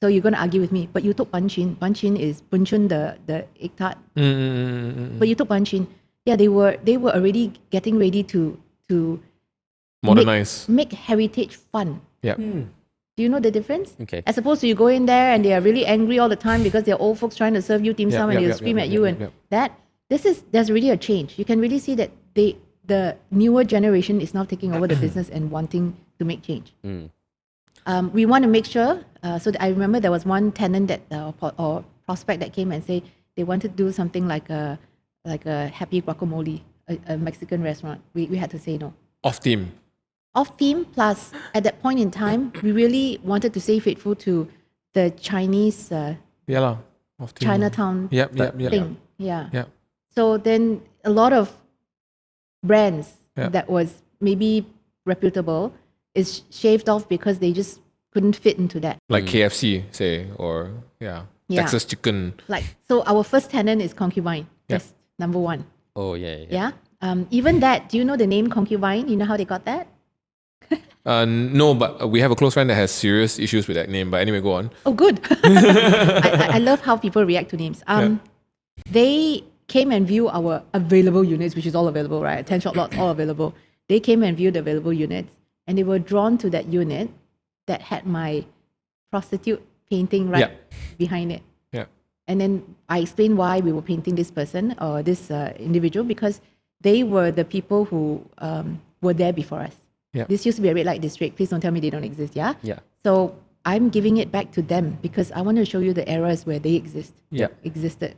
so you're going to argue with me, but you took Banchin. Banchin is Bunchun, the egg tart. But you took Banchin. Yeah, they were already getting ready to Modernize. make heritage fun. Yeah. Do you know the difference? Okay. As opposed to you go in there and they are really angry all the time because they're old folks trying to serve you dim sum and they'll scream at you and that. There's really a change. You can really see that the newer generation is now taking over the business and wanting to make change. We want to make sure. So that I remember there was one tenant that or prospect that came and say they wanted to do something like a happy guacamole, a Mexican restaurant. We had to say no. Off theme. Off theme, plus at that point in time, we really wanted to stay faithful to the Chinese Yeah lah. Off theme. Chinatown Yep. thing. Yeah. Yeah. So then a lot of brands Yeah. that was maybe reputable is shaved off because they just couldn't fit into that. Like KFC, say, or Yeah. Texas chicken. Like, so our first tenant is Concubine. Yeah. That's number one. Oh, yeah. Yeah. Even that, do you know the name Concubine? You know how they got that? No, but we have a close friend that has serious issues with that name. But anyway, go on. Oh, good. I love how people react to names. They came and view our available units, which is all available, right? 10 shop lots, all available. They came and viewed the available units, and they were drawn to that unit that had my prostitute painting right behind it. Yeah. And then I explained why we were painting this person or this individual, because they were the people who were there before us. Yeah. This used to be a red light district. Please don't tell me they don't exist, yeah? Yeah. So I'm giving it back to them because I want to show you the eras where they existed,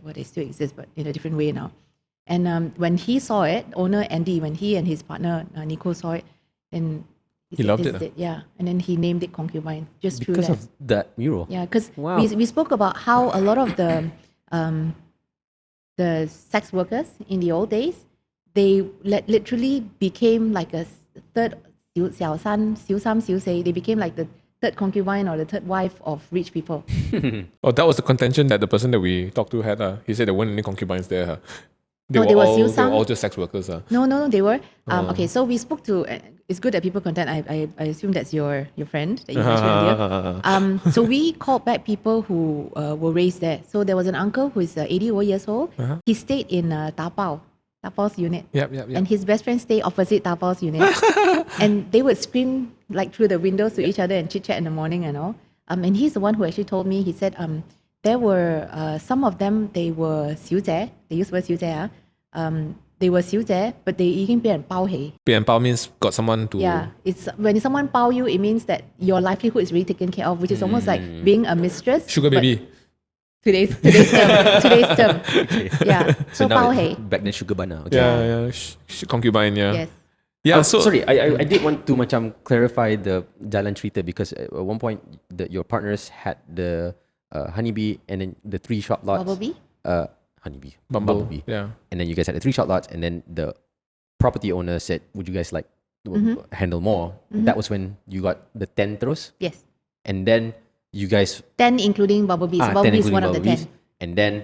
well, they still exist, but in a different way now. And when he saw it, owner Andy, when he and his partner Nico saw it, and He said, loved "This it, is Yeah. And then he named it Concubine, just Because through of that mural. Yeah, because Wow. we spoke about how a lot of the sex workers in the old days, they literally became like a third 小三, 小三, 小四, they became like the third concubine or the third wife of rich people. Oh, that was the contention that the person that we talked to had. He said there weren't any concubines there. They No, were they were all, Siu they were Sang. all just sex workers. No, they were. Okay, so we spoke to. It's good that people contact. I assume that's your friend that you mentioned earlier. So we called back people who were raised there. So there was an uncle who is 80 years old. He stayed in Tapao's unit. Yep. And his best friend stayed opposite Tapao's unit. And they would scream like through the windows to each other and chit chat in the morning and all. And he's the one who actually told me. He said there were some of them. They were 小姐. They used the word 小姐. They were 小姐, but they 已经被人包起. 被人包 means got someone to. Yeah, it's when someone 包 you, it means that your livelihood is really taken care of, which is almost like being a mistress. Sugar but baby. Today's term. Yeah, so 包起. Back then, sugar bana. Okay. Yeah. Concubine, yeah. Yes. Yeah, Sorry, I did want to macam clarify the jalan cerita because at one point your partners had the honeybee and then the 3 shop lots. Bumblebee? Honeybee. Bumblebee. Yeah. And then you guys had the 3 shop lots, and then the property owner said, would you guys like to handle more? That was when you got the 10 terus. Yes. And then you guys 10 including Bumblebee. So 10 Bumblebee is including one of the Bumblebees. 10. And then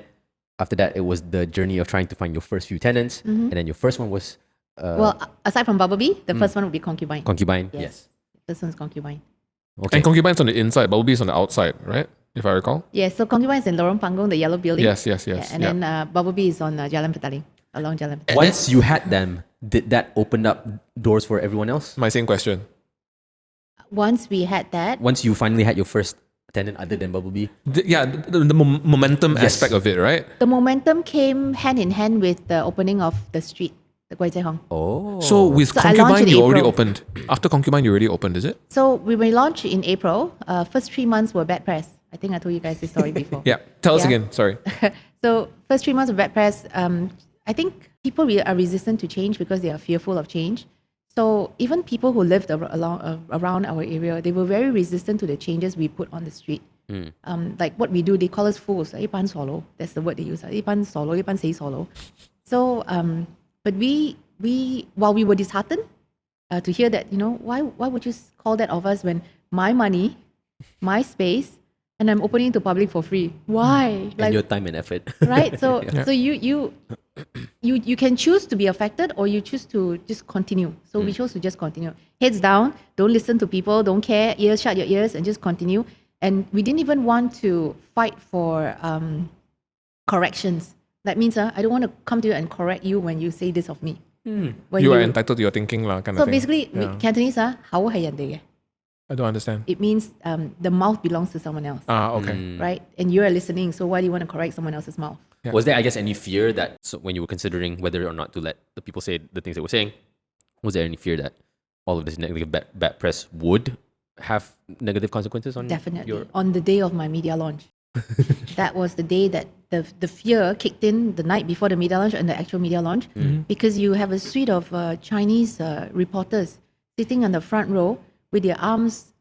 after that, it was the journey of trying to find your first few tenants. And then your first one was Well, aside from Bumblebee, the first one would be Concubine. concubine. Yes. This one's Concubine. And Concubine's on the inside, Bumblebee is on the outside, right? If I recall. Yes, so Concubine is in Lorong Panggung, the yellow building. Yes. Yeah, and then Bumblebee is on Jalan Petaling, along Jalan Petaling. Once you had them, did that open up doors for everyone else? My same question. Once we had that, Once you finally had your first tenant other than Bumblebee? The momentum aspect of it, right? the momentum came hand in hand with the opening of the street, the Kwai Chai Hong. Oh. So with So I launched Concubine, in you already April. opened. After Concubine, you already opened, is it? So we launched in April. First 3 months were bad press. I think I told you guys this story before. Yeah. Tell us Yeah. again. Sorry. So first 3 months of bad press, I think people are resistant to change because they are fearful of change. So even people who lived around our area, they were very resistant to the changes we put on the street. Like what we do, they call us fools. Ipan solo. That's the word they use. Ipan solo. Ipan say solo. So, but we while we were disheartened to hear that, why would you call that of us when my money, my space, and I'm opening to public for free? Why? And your time and effort. Right? So you can choose to be affected or you choose to just continue. So we chose to just continue. Heads down, don't listen to people, don't care, shut your ears and just continue. And we didn't even want to fight for corrections. That means I don't want to come to you and correct you when you say this of me. When You are entitled to your thinking, kind of so thing. basically, Yeah. Cantonese, 口係人哋嘅. I don't understand. It means the mouth belongs to someone else, Okay. right? And you are listening, so why do you want to correct someone else's mouth? Yeah. Was there, I guess, any fear that when you were considering whether or not to let the people say the things they were saying, was there any fear that all of this negative bad press would have negative consequences on Definitely. On the day of my media launch. That was the day that the fear kicked in the night before the media launch and the actual media launch, because you have a suite of Chinese reporters sitting on the front row with their arms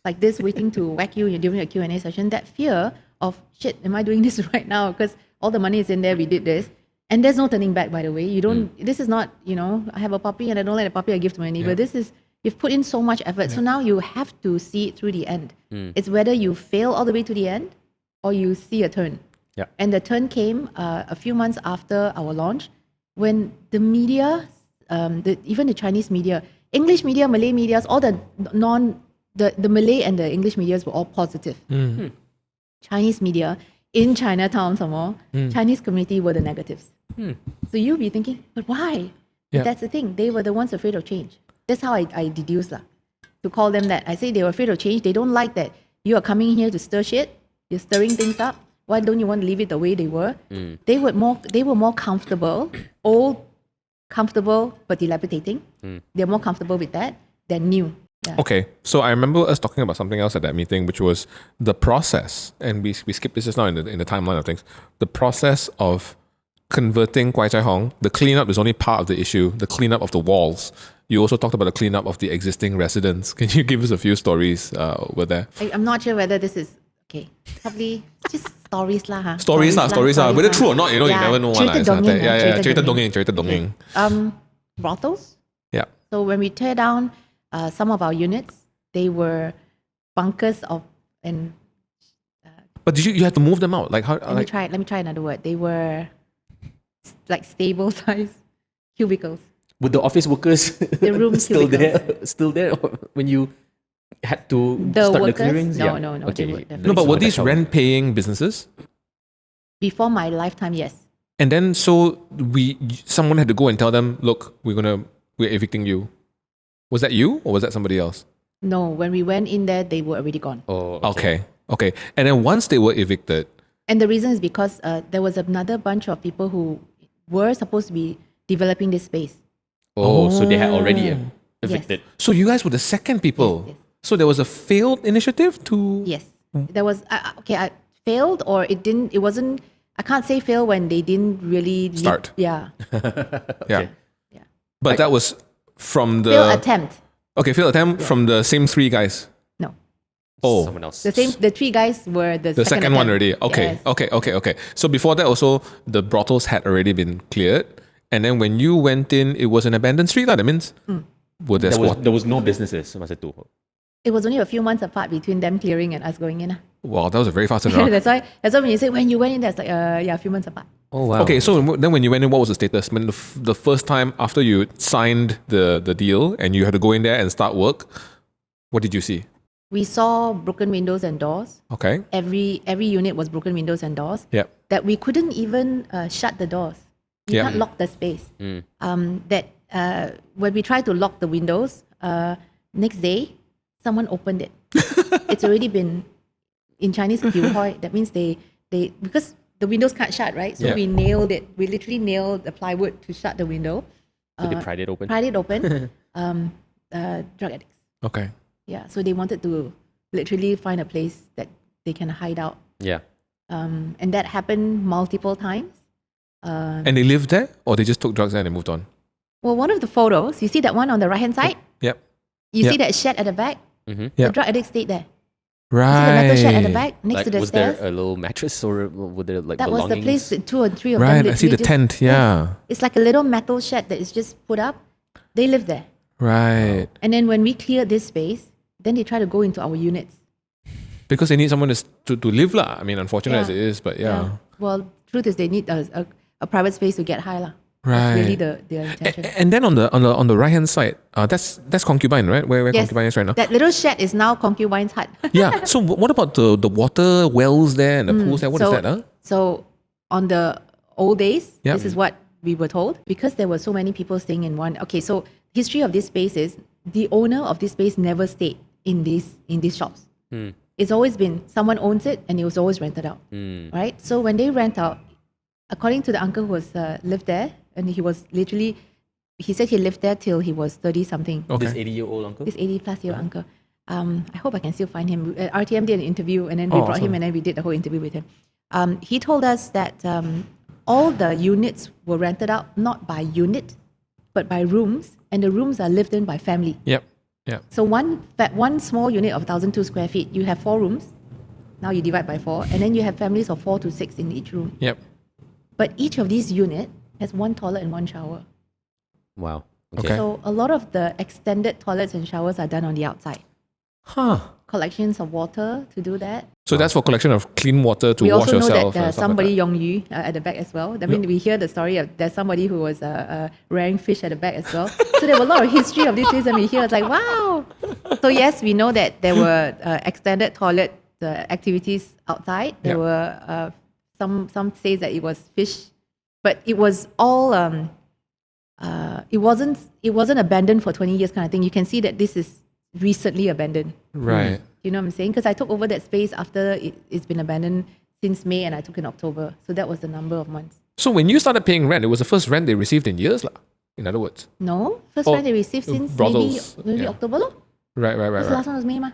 like this, waiting to whack you during a Q&A session. That fear of, shit, am I doing this right now? Because all the money is in there, we did this. And there's no turning back, by the way. You don't, this is not, I have a puppy and I don't like the puppy, I give to my neighbor. This is, you've put in so much effort. So now you have to see it through the end. It's whether you fail all the way to the end or you see a turn. Yeah. And the turn came a few months after our launch when the media, even the Chinese media, English media, Malay media, all the the Malay and the English medias were all positive. Chinese media in Chinatown, some more, Chinese community were the negatives. So you'll be thinking, but why? Yeah. But that's the thing. They were the ones afraid of change. That's how I deduce to call them that. I say they were afraid of change. They don't like that you are coming here to stir shit. You're stirring things up. Why don't you want to leave it the way they were? They were more comfortable, old, comfortable but dilapidating. They're more comfortable with that than new. Yeah. Okay, so I remember us talking about something else at that meeting, which was the process, and we skipped this just now in the timeline of things. The process of converting Kwai Chai Hong, the cleanup is only part of the issue. The cleanup of the walls. You also talked about the cleanup of the existing residents. Can you give us a few stories over there? I'm not sure whether this is okay. Probably just stories lah. Stories lah. Whether true or not, you never know. Cerita dongeng. Cerita dongeng. Brothels. Yeah. So when we tear down some of our units, they were bunkers of and. But did you had to move them out? Like how? Let me try another word. They were like stable size cubicles. Would the office workers The room still cubicles. still there when you had to The start workers? the clearings? No, Yeah. no, no, Okay. they would No, definitely but So were that's these how- rent-paying businesses? Before my lifetime, yes. And then so someone had to go and tell them, look, we're evicting you. Was that you or was that somebody else? No, when we went in there, they were already gone. Oh, Okay. And then once they were evicted, And the reason is because there was another bunch of people who were supposed to be developing this space. Oh, so they had already evicted. so you guys were the second people. Yes, yes. So there was a failed initiative to. Yes, there was. I failed or it didn't. It wasn't. I can't say fail when they didn't really Start. Yeah, Yeah. yeah. But that was from the. Fail attempt. Okay, failed attempt from the same three guys. No, Oh. Someone else. the three guys were the The second one attempt. already. Okay. Yes. Okay. So before that also the brothels had already been cleared. And then when you went in, it was an abandoned street. That means were there squat? There was no businesses. Masa tu. It was only a few months apart between them clearing and us going in. Wow, that was a very fast turnaround. That's why when you say when you went in, that's like a few months apart. Oh wow. Okay, so then when you went in, what was the status? When the first time after you signed the deal and you had to go in there and start work, what did you see? We saw broken windows and doors. Okay. Every unit was broken windows and doors. Yep. That we couldn't even shut the doors. You Yeah. can't lock the space. When we tried to lock the windows, next day someone opened it. It's already been in Chinese 丢坏. That means they because the windows can't shut, right? So Yeah. we nailed it. We literally nailed the plywood to shut the window. So they pried it open. Pried it open. Drug addicts. Okay. Yeah. So they wanted to literally find a place that they can hide out. Yeah. And that happened multiple times. And they lived there, or they just took drugs there and they moved on? Well, one of the photos, you see that one on the right hand side? Yep. You Yep. see that shed at the back? Yep. The drug addict stayed there. Right. You see the metal shed at the back next Like, to the was stairs? there a little mattress or were there like That was belongings? the place that 2 or 3 of them Right. I see the literally tent. Yeah. It's like a little metal shed that is just put up. They live there. Right. And then when we cleared this space, then they try to go into our units. Because they need someone to live lah. I mean, unfortunate Yeah. as it is, but yeah. Well, truth is they need a private space to get high lah. Right. That's really their intention. And then on the right hand side, that's concubine, right? Where Yes. concubine is right now. That little shed is now concubine's hut. Yeah. So what about the water wells there and the pools there? What is that? Huh? So on the old days, Yep. this is what we were told because there were so many people staying in one. Okay, so history of this space is the owner of this space never stayed in these shops. It's always been someone owns it and it was always rented out, right? So when they rent out, according to the uncle who was lived there, and he was literally, he said he lived there till he was 30 something. Okay. This 80-year-old uncle? This 80+ year uncle. I hope I can still find him. RTM did an interview and then we Oh, brought him awesome. and then we did the whole interview with him. He told us that all the units were rented out not by unit, but by rooms, and the rooms are lived in by family. Yep. Yep. So one small unit of 1,002 square feet, you have 4 rooms. Now you divide by 4, and then you have families of 4 to 6 in each room. Yep. But each of these units has 1 toilet and 1 shower. Wow. Okay. So a lot of the extended toilets and showers are done on the outside. Huh. Collections of water to do that. So that's for collection of clean water to We wash also know yourself. that and stuff somebody like Yong Yu at the back as well. I mean, we hear the story of there's somebody who was rearing fish at the back as well. So there were a lot of history of this place, and we hear it's like wow. So yes, we know that there were extended toilet activities outside. There were some say that it was fish, but it was all it wasn't abandoned for 20 years kind of thing. You can see that this is recently abandoned. that. Right. You know what I'm saying? Because I took over that space after it's been abandoned since May, and I took in October. So that was the number of months. So when you started paying rent, it was the first rent they received in years lah. In other words. No, first Oh, rent they received since brothels, maybe yeah. October. Lo. Right. Because the last one was May, ma.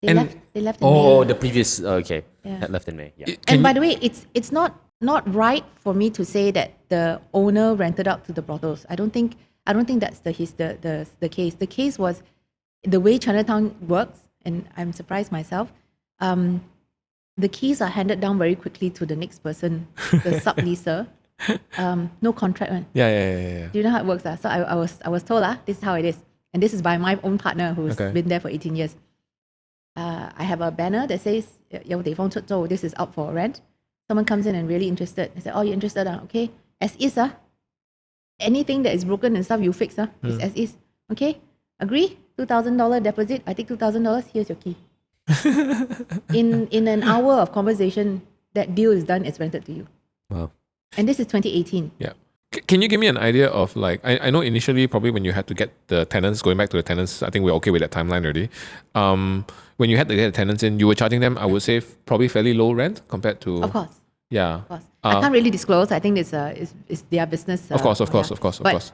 They And- left in Oh, May. the previous Yeah. had left in May. Yeah. And by the way, it's not right for me to say that the owner rented out to the brothels. I don't think that's the case. The case was the way Chinatown works, and I'm surprised myself. The keys are handed down very quickly to the next person, the subleaser. No contract one. Yeah. Do you know how it works? So I was told this is how it is, and this is by my own partner who's Okay. been there for 18 years. I have a banner that says "有地方出租," this is out for rent. Someone comes in and really interested. They say, "Oh, you're interested? Okay, as is. Anything that is broken and stuff, you fix. It's as is. Okay? Agree? $2,000 deposit. I take $2,000. Here's your key. in an hour of conversation, that deal is done. It's rented to you. Wow. And this is 2018. Yeah. Can you give me an idea of like, I know initially probably when you had to get the tenants, going back to the tenants, I think we're okay with that timeline already. When you had to get the tenants in, you were charging them, I would say, probably fairly low rent compared to... Of course. Yeah. Of course. I can't really disclose. I think it's their business. Of course. But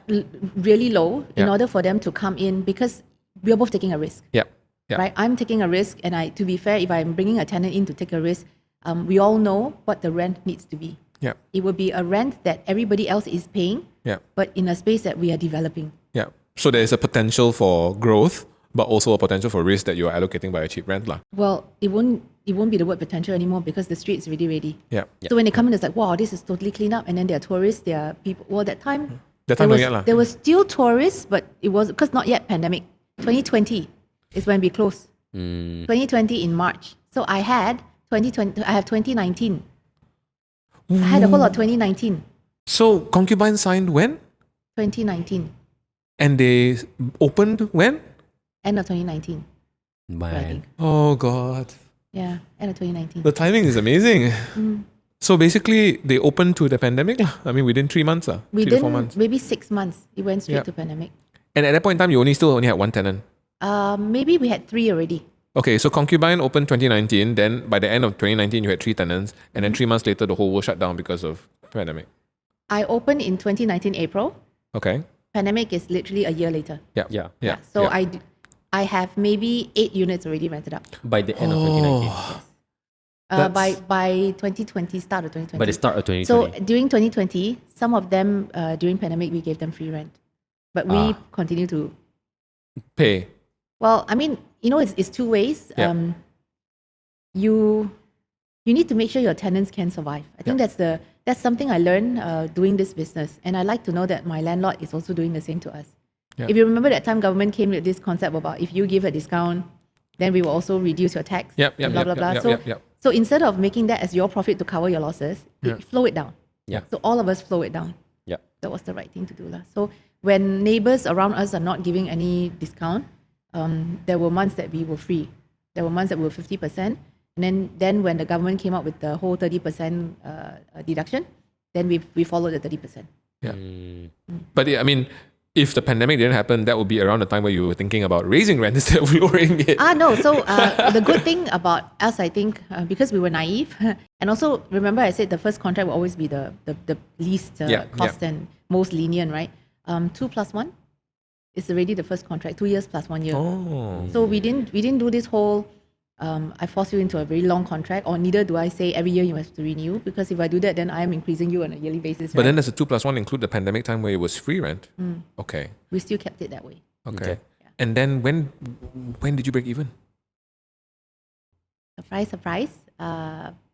really low in Yeah. order for them to come in, because we are both taking a risk. Yeah. Yeah. Right? I'm taking a risk, and to be fair, if I'm bringing a tenant in to take a risk, we all know what the rent needs to be. Yeah. It will be a rent that everybody else is paying, Yeah. but in a space that we are developing. Yeah. So there is a potential for growth, but also a potential for risk that you're allocating by a cheap rent. Well, it won't be the word potential anymore because the street is already ready. Yeah. So when they come in, it's like, wow, this is totally clean up. And then there are tourists, there are people. Well, that time, That time there, not yet lah. there was still tourists, but it was because not yet pandemic. 2020 is when we closed. 2020 in March. So I had 2020. I have 2019. I had a whole lot of 2019. So Concubine signed when? 2019. And they opened when? End of 2019. I Man. think. Oh God. Yeah, end of 2019. The timing is amazing. So basically, they opened to the pandemic. Lah. I mean, within 3 months. We 3 to 4 didn't, months. maybe 6 months. It went straight Yeah. to pandemic. And at that point in time, you still only had one tenant. Maybe we had 3 already. Okay, so Concubine opened 2019. Then by the end of 2019, you had 3 tenants. And then 3 months later, the whole world shut down because of pandemic. I opened in 2019 April. Okay. Pandemic is literally a year later. Yeah. Yeah. Yeah. So yeah. I have maybe 8 units already rented out. By the end of 2019. By 2020, start of 2020. By the start of 2020. So during 2020, some of them during pandemic we gave them free rent, but we continue to. Pay. Well, I mean, it's 2 ways. Yeah. You need to make sure your tenants can survive. I think that's something I learned doing this business, and I like to know that my landlord is also doing the same to us. Yeah. If you remember that time, government came with this concept about if you give a discount, then we will also reduce your tax. Yep. Blah blah blah. So instead of making that as your profit to cover your losses, flow it down. Yeah. So all of us flow it down. Yeah. That was the right thing to do. So when neighbors around us are not giving any discount, there were months that we were free. There were months that we were 50%. And then when the government came up with the whole 30% deduction, then we followed the 30%. Yeah. But yeah, I mean, if the pandemic didn't happen, that would be around the time where you were thinking about raising rent instead of lowering it. No. So the good thing about us, I think, because we were naive, and also remember I said the first contract will always be the least cost and most lenient, right? 2 plus 1 is already the first contract, 2 years plus 1 year. Oh. So we didn't do this whole I force you into a very long contract, or neither do I say every year you have to renew, because if I do that, then I am increasing you on a yearly basis. But then does the 2 plus 1 include the pandemic time where it was free rent? Okay. We still kept it that way. Okay. And then when did you break even? Surprise, surprise.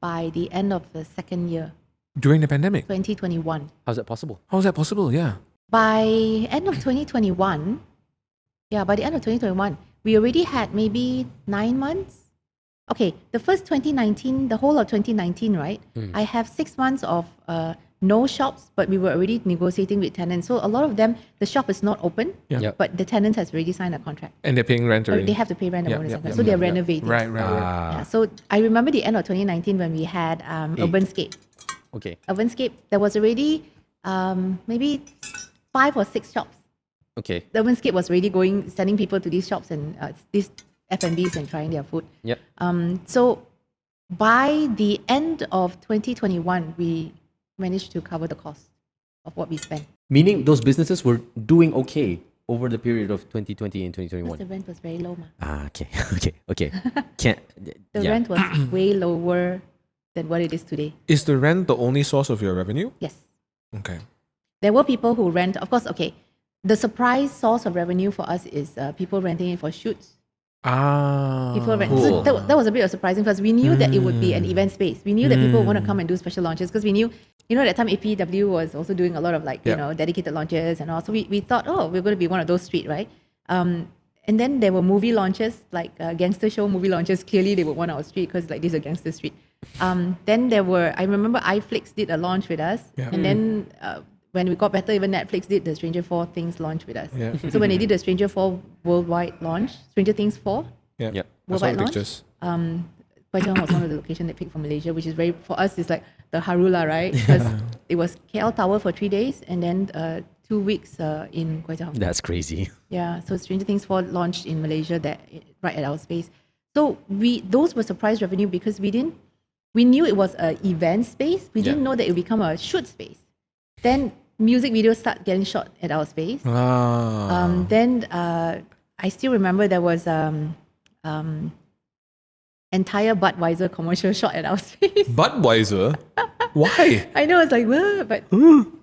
By the end of the second year, During the pandemic? 2021. How's that possible? How is that possible? Yeah. By end of 2021, we already had maybe 9 months. Okay, the first 2019, the whole of 2019, right? I have 6 months of no shops, but we were already negotiating with tenants. So a lot of them, the shop is not open, Yeah. Yep. but the tenant has already signed a contract. And they're paying rent already. They have to pay rent. Yeah, and yeah, bonus, yeah, so they're yeah. renovating. Right. Yeah, so I remember the end of 2019 when we had Urbanscape. Okay. Urbanscape, there was already maybe 5 or 6 shops. Okay. The Urbanscape was already sending people to these shops and these F&Bs and trying their food. Yep. So by the end of 2021, we managed to cover the cost of what we spent. Meaning those businesses were doing okay over the period of 2020 and Because 2021. the rent was very low. Okay. Okay. Can't. The yeah. rent was way lower than what it is today. Is the rent the only source of your revenue? Yes. Okay. There were people who rent, of course, okay. The surprise source of revenue for us is people renting it for shoots. People rent. Cool. So that was a bit of surprising because we knew that it would be an event space. We knew that people want to come and do special launches because we knew, that time APW was also doing a lot of dedicated launches and all. So we thought, we're going to be one of those street, right? And then there were movie launches, like gangster show movie launches. Clearly, they would want our street because this is a gangster street. Then I remember iFlix did a launch with us. Yeah. And then when we got better, even Netflix did the Stranger 4 Things launch with us. Yeah. So when they did the Stranger 4 worldwide launch, Stranger Things 4 Yeah. Yep. I saw the worldwide launch, pictures. Kwai Chai Hong was one of the locations they picked for Malaysia, which is for us, it's like the Harula, right? Because it was KL Tower for 3 days and then 2 weeks in Kwai Chai Hong. That's crazy. Yeah, so Stranger Things 4 launched in Malaysia right at our space. So those were surprise revenue because we knew it was an event space. We didn't know that it would become a shoot space. Then music videos start getting shot at our space. Then I still remember there was entire Budweiser commercial shot at our space. Budweiser? Why? I know, it's like, "Whoa," but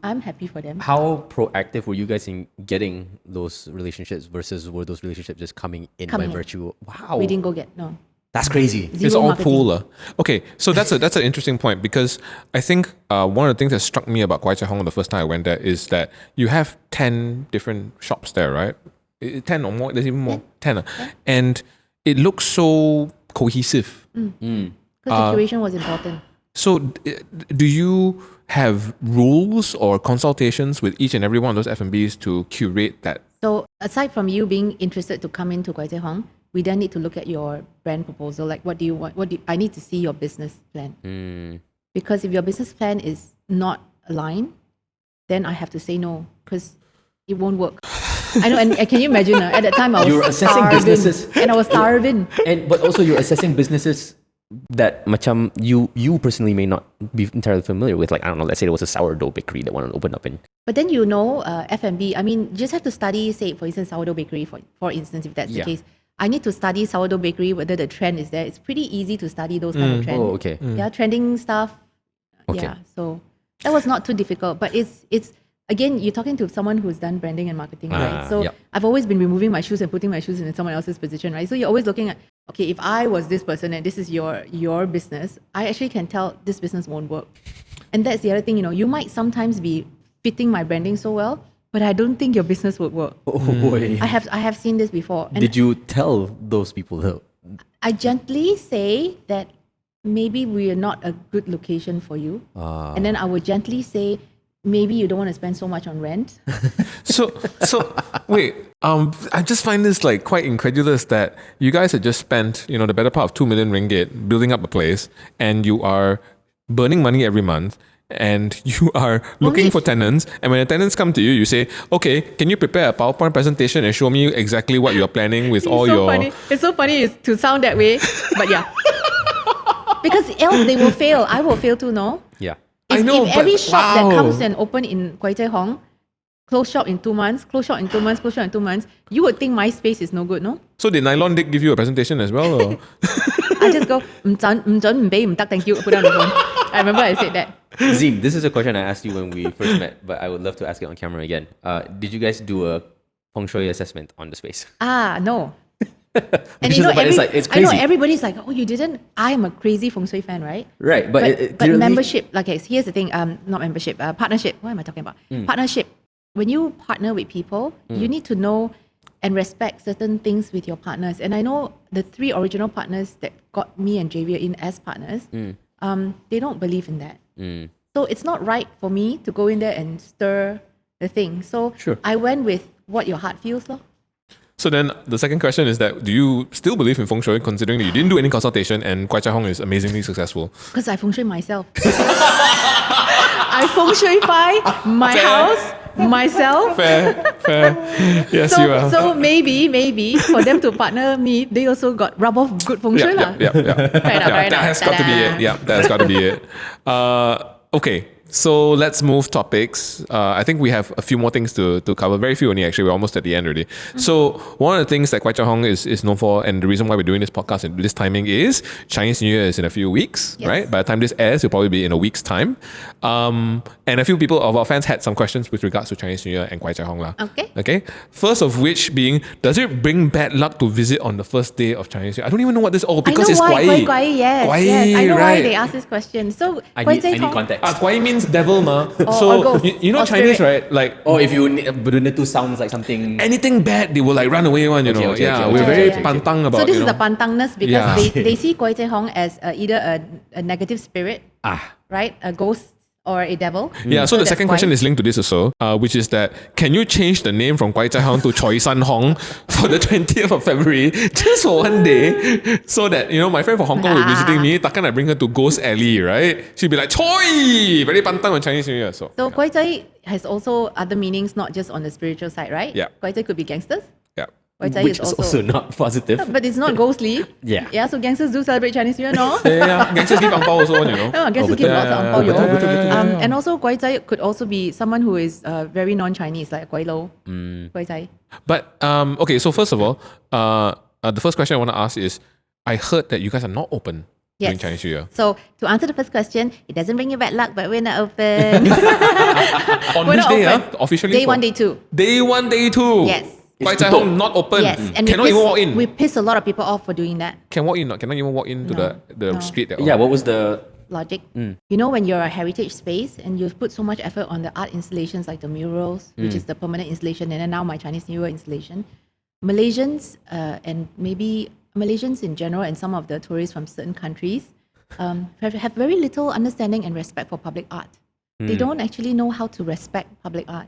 I'm happy for them. How proactive were you guys in getting those relationships versus were those relationships just coming in by virtue? Wow. We didn't go get, no. That's crazy. Zero It's all marketing. pool. Okay, so that's an interesting point because I think one of the things that struck me about Kwai Chai Hong the first time I went there is that you have 10 different shops there, right? 10 or more, there's even more, 10. And it looks so cohesive. Because the curation was important. So do you have rules or consultations with each and every one of those F&Bs to curate that? So aside from you being interested to come into Kwai Chai Hong, we then need to look at your brand proposal. Like, what do you want? I need to see your business plan. Because if your business plan is not aligned, then I have to say no because it won't work. I know, and can you imagine? At that time, I was You're assessing starving, businesses. and I was starving. But also you're assessing businesses. That macam you personally may not be entirely familiar with. Like, I don't know, let's say there was a sourdough bakery that wanted to open up in. But then F&B. I mean, you just have to study, say, for instance, sourdough bakery. For instance, if that's the case, I need to study sourdough bakery, whether the trend is there. It's pretty easy to study those kind of trends. Oh, okay. Yeah, trending stuff. Okay. Yeah, so that was not too difficult. But it's again, you're talking to someone who's done branding and marketing, right? So yep. I've always been removing my shoes and putting my shoes in someone else's position, right? So you're always looking at, okay, if I was this person and this is your business, I actually can tell this business won't work. And that's the other thing, you might sometimes be fitting my branding so well, but I don't think your business would work. Oh boy. I have seen this before. And Did you tell those people though? I gently say that maybe we are not a good location for you. And then I would gently say, maybe you don't want to spend so much on rent. So wait, I just find this like quite incredulous that you guys had just spent, the better part of 2 million ringgit building up a place and you are burning money every month and you are looking for tenants, and when the tenants come to you, you say, okay, can you prepare a PowerPoint presentation and show me exactly what you're planning with all your... Funny. It's so funny to sound that way, but yeah. Because else they will fail. I will fail too, no? Yeah. If but every shop that wow. comes and open in Kwai Chai Hong, close shop in 2 months, close shop in 2 months, close shop in 2 months, you would think my space is no good, no? So did Nylon Dick give you a presentation as well? Or? I just go, 唔准,唔准,唔俾,唔得, thank you, put down the phone. I remember I said that. Zeen, this is a question I asked you when we first met, but I would love to ask it on camera again. Did you guys do a feng shui assessment on the space? No. And it's I know crazy. everybody's like, oh, you didn't? I am a crazy feng shui fan, right? Right, but But membership, like here's the thing, not membership, partnership. What am I talking about? Partnership. When you partner with people, you need to know and respect certain things with your partners. And I know the 3 original partners that got me and Javier in as partners, they don't believe in that. So it's not right for me to go in there and stir the thing. So I went with what your heart feels, lor. So then the second question is that do you still believe in feng shui considering that you didn't do any consultation and Kwai Chai Hong is amazingly successful? Because I feng shui myself. I feng shui my house, myself. Fair. Yes, you are. So maybe for them to partner me, they also got rub off good feng shui lah. Yeah. Right That has got to be it. Yeah, that has got to be it. Okay. So let's move topics. I think we have a few more things to cover. Very few only, actually. We're almost at the end already. So one of the things that Kwai Chai Hong is known for, and the reason why we're doing this podcast at this timing is Chinese New Year is in a few weeks, right? By the time this airs, it'll probably be in a week's time. And a few people of our fans had some questions with regards to Chinese New Year and Kwai Chai Hong lah. Okay. First of which being, does it bring bad luck to visit on the first day of Chinese New Year? I don't even know what this because it's Kwai. Kwai. Yes. Kwai, I know why right. they asked this question. So I Kwai need Chai Hong, context. Kwai means means devil, ma. or ghost, you know or Chinese, spirit. right? Like Oh, if you Brunei two sounds like something. anything bad, they will like run away one, you know. okay, Yeah, okay, we're okay, very okay. pantang about, So this you is know. the pantangness because Yeah. they see Kwai Chai Hong as either a negative spirit, right? A ghost or a devil. Yeah, so the that's second Kwai. question is linked to this also, which is that can you change the name from Kwai Chai Hong to Choi San Hong for the 20th of February just for one day so that, you know, my friend from Hong Kong will be visiting me, takkan I bring her to Ghost Alley, right? She'll be like, Choi! Very pantang on Chinese New Year. So Kwai Chai has also other meanings, not just on the spiritual side, right? Yeah. Kwai Chai could be gangsters. yeah. Kwai Chai Which is also not positive. but it's not ghostly. Yeah. Yeah, so gangsters do celebrate Chinese New Year, no? Yeah, gangsters give ang pao also, you know. No, gangsters give lots of ang pao, yo. yeah. And also, Kwai Chai could also be someone who is very non-Chinese, like Kwai Lo, Kwai Chai. But okay, so first of all, the first question I want to ask is, I heard that you guys are not open during Chinese New Year. So to answer the first question, it doesn't bring you bad luck, but we're not open. On We're which not day? open. Officially? Day for- 1, day 2. Day 1, day 2. Yes. Kwai Chai Hong not open. Yes, and Cannot even walk in. we piss a lot of people off for doing that. Can walk in? Cannot even walk into the street at all. Yeah, what was the Logic. You know, when you're a heritage space and you've put so much effort on the art installations like the murals, which is the permanent installation, and then now my Chinese New Year installation, Malaysians and maybe Malaysians in general and some of the tourists from certain countries have very little understanding and respect for public art. They don't actually know how to respect public art.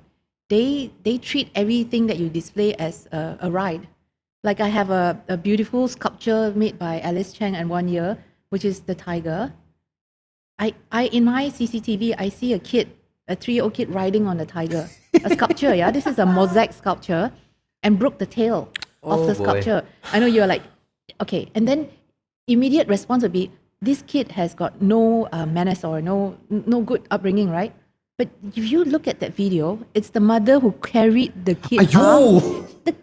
They treat everything that you display as a ride. Like I have a beautiful sculpture made by Alice Chang and 1 year, which is the tiger. I in my CCTV, I see a 3-year-old kid riding on the tiger. A sculpture, yeah? This is a mosaic sculpture and broke the tail of the boy. sculpture. I know you're like, okay. And then immediate response would be, this kid has got no manners or no good upbringing, right? But if you look at that video, it's the mother who carried the kid up.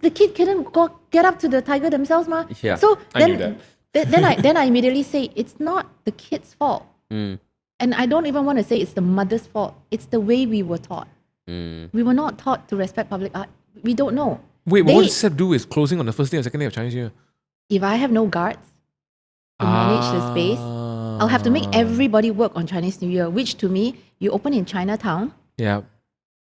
The kid couldn't get up to the tiger themselves, ma. Yeah, So I knew then I immediately say it's not the kid's fault, and I don't even want to say it's the mother's fault. It's the way we were taught. We were not taught to respect public art. We don't know. Wait, They- what does that do with closing on the first day or second day of Chinese New Year? If I have no guards to manage the space, I'll have to make everybody work on Chinese New Year, which to me, you open in Chinatown, Yeah.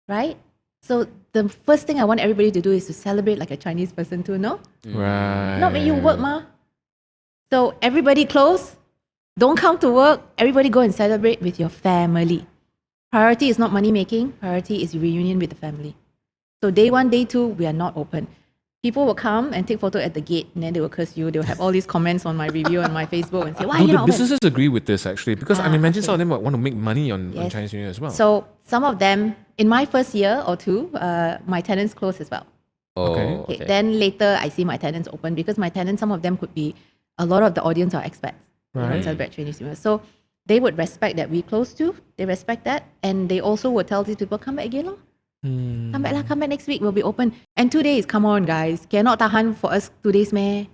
right? So the first thing I want everybody to do is to celebrate like a Chinese person too, no? Right. Not make you work, ma. So everybody close, don't come to work, everybody go and celebrate with your family. Priority is not money making, priority is reunion with the family. So day 1, day 2, we are not open. People will come and take photo at the gate, and then they will curse you. They will have all these comments on my review on my Facebook and say, why are No, you the not open? businesses agree with this actually because I imagine some of okay. them want to make money on Yes. Chinese New Year as well. So some of them, in my first year or two, my tenants close as well. Okay. Okay. Then later I see my tenants open because my tenants, some of them could be, a lot of the audience are expats. They don't celebrate Chinese New Year. So they would respect that we close too. They respect that. And they also would tell these people, come back again, lor. Come back lah, come back next week, we'll be open. And 2 days, come on guys. Cannot tahan for us 2 days, meh?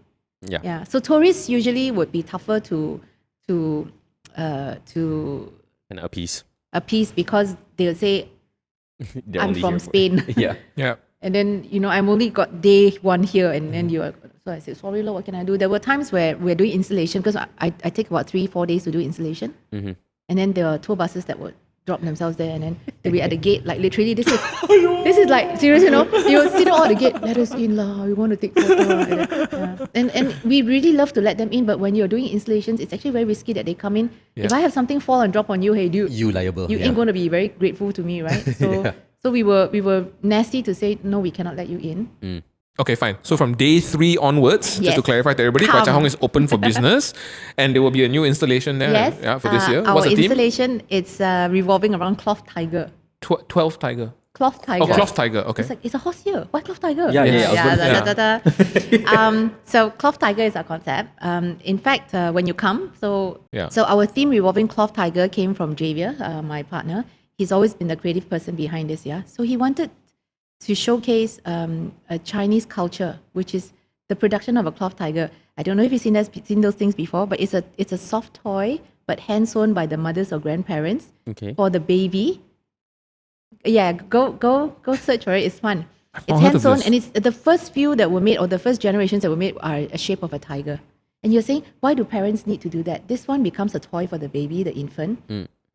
Yeah. Yeah. So tourists usually would be tougher to And appease. appease because they'll say, They're I'm only from here for- Spain. Yeah. Yeah. And then, I'm only got day 1 here, and then you are. So I said, sorry, Lord, what can I do? There were times where we're doing installation because I take about 3-4 days to do installation. And then there are tour buses that would drop themselves there, and then they'll be at the gate, like literally, this is like, serious, you sit all at the gate, let us in lah, we want to take photo. And we really love to let them in, but when you're doing installations, it's actually very risky that they come in. If I have something fall and drop on you, hey dude, you liable? you ain't going to be very grateful to me, right? So so we were nasty to say, no, we cannot let you in. Okay, fine. So from day 3 onwards, just Yes. to clarify to everybody, Kwai Chai Hong is open for business, and there will be a new installation there. Yes. Yeah, for this year. Our What's the theme? installation, it's revolving around cloth tiger. 12 tiger. Cloth tiger. Oh, cloth tiger. Okay. It's a horse here. Why cloth tiger? Yeah, yeah, I was da. So cloth tiger is our concept. In fact, when you come, so our theme revolving cloth tiger came from Javier, my partner. He's always been the creative person behind this. Yeah, so he wanted to showcase a Chinese culture, which is the production of a cloth tiger. I don't know if you've seen those things before, but it's a soft toy, but hand sewn by the mothers or grandparents for the baby. Yeah, go search for it. It's fun. It's heard hand of sewn, this. and it's the first few that were made, or the first generations that were made, are a shape of a tiger. And you're saying, why do parents need to do that? This one becomes a toy for the baby, the infant.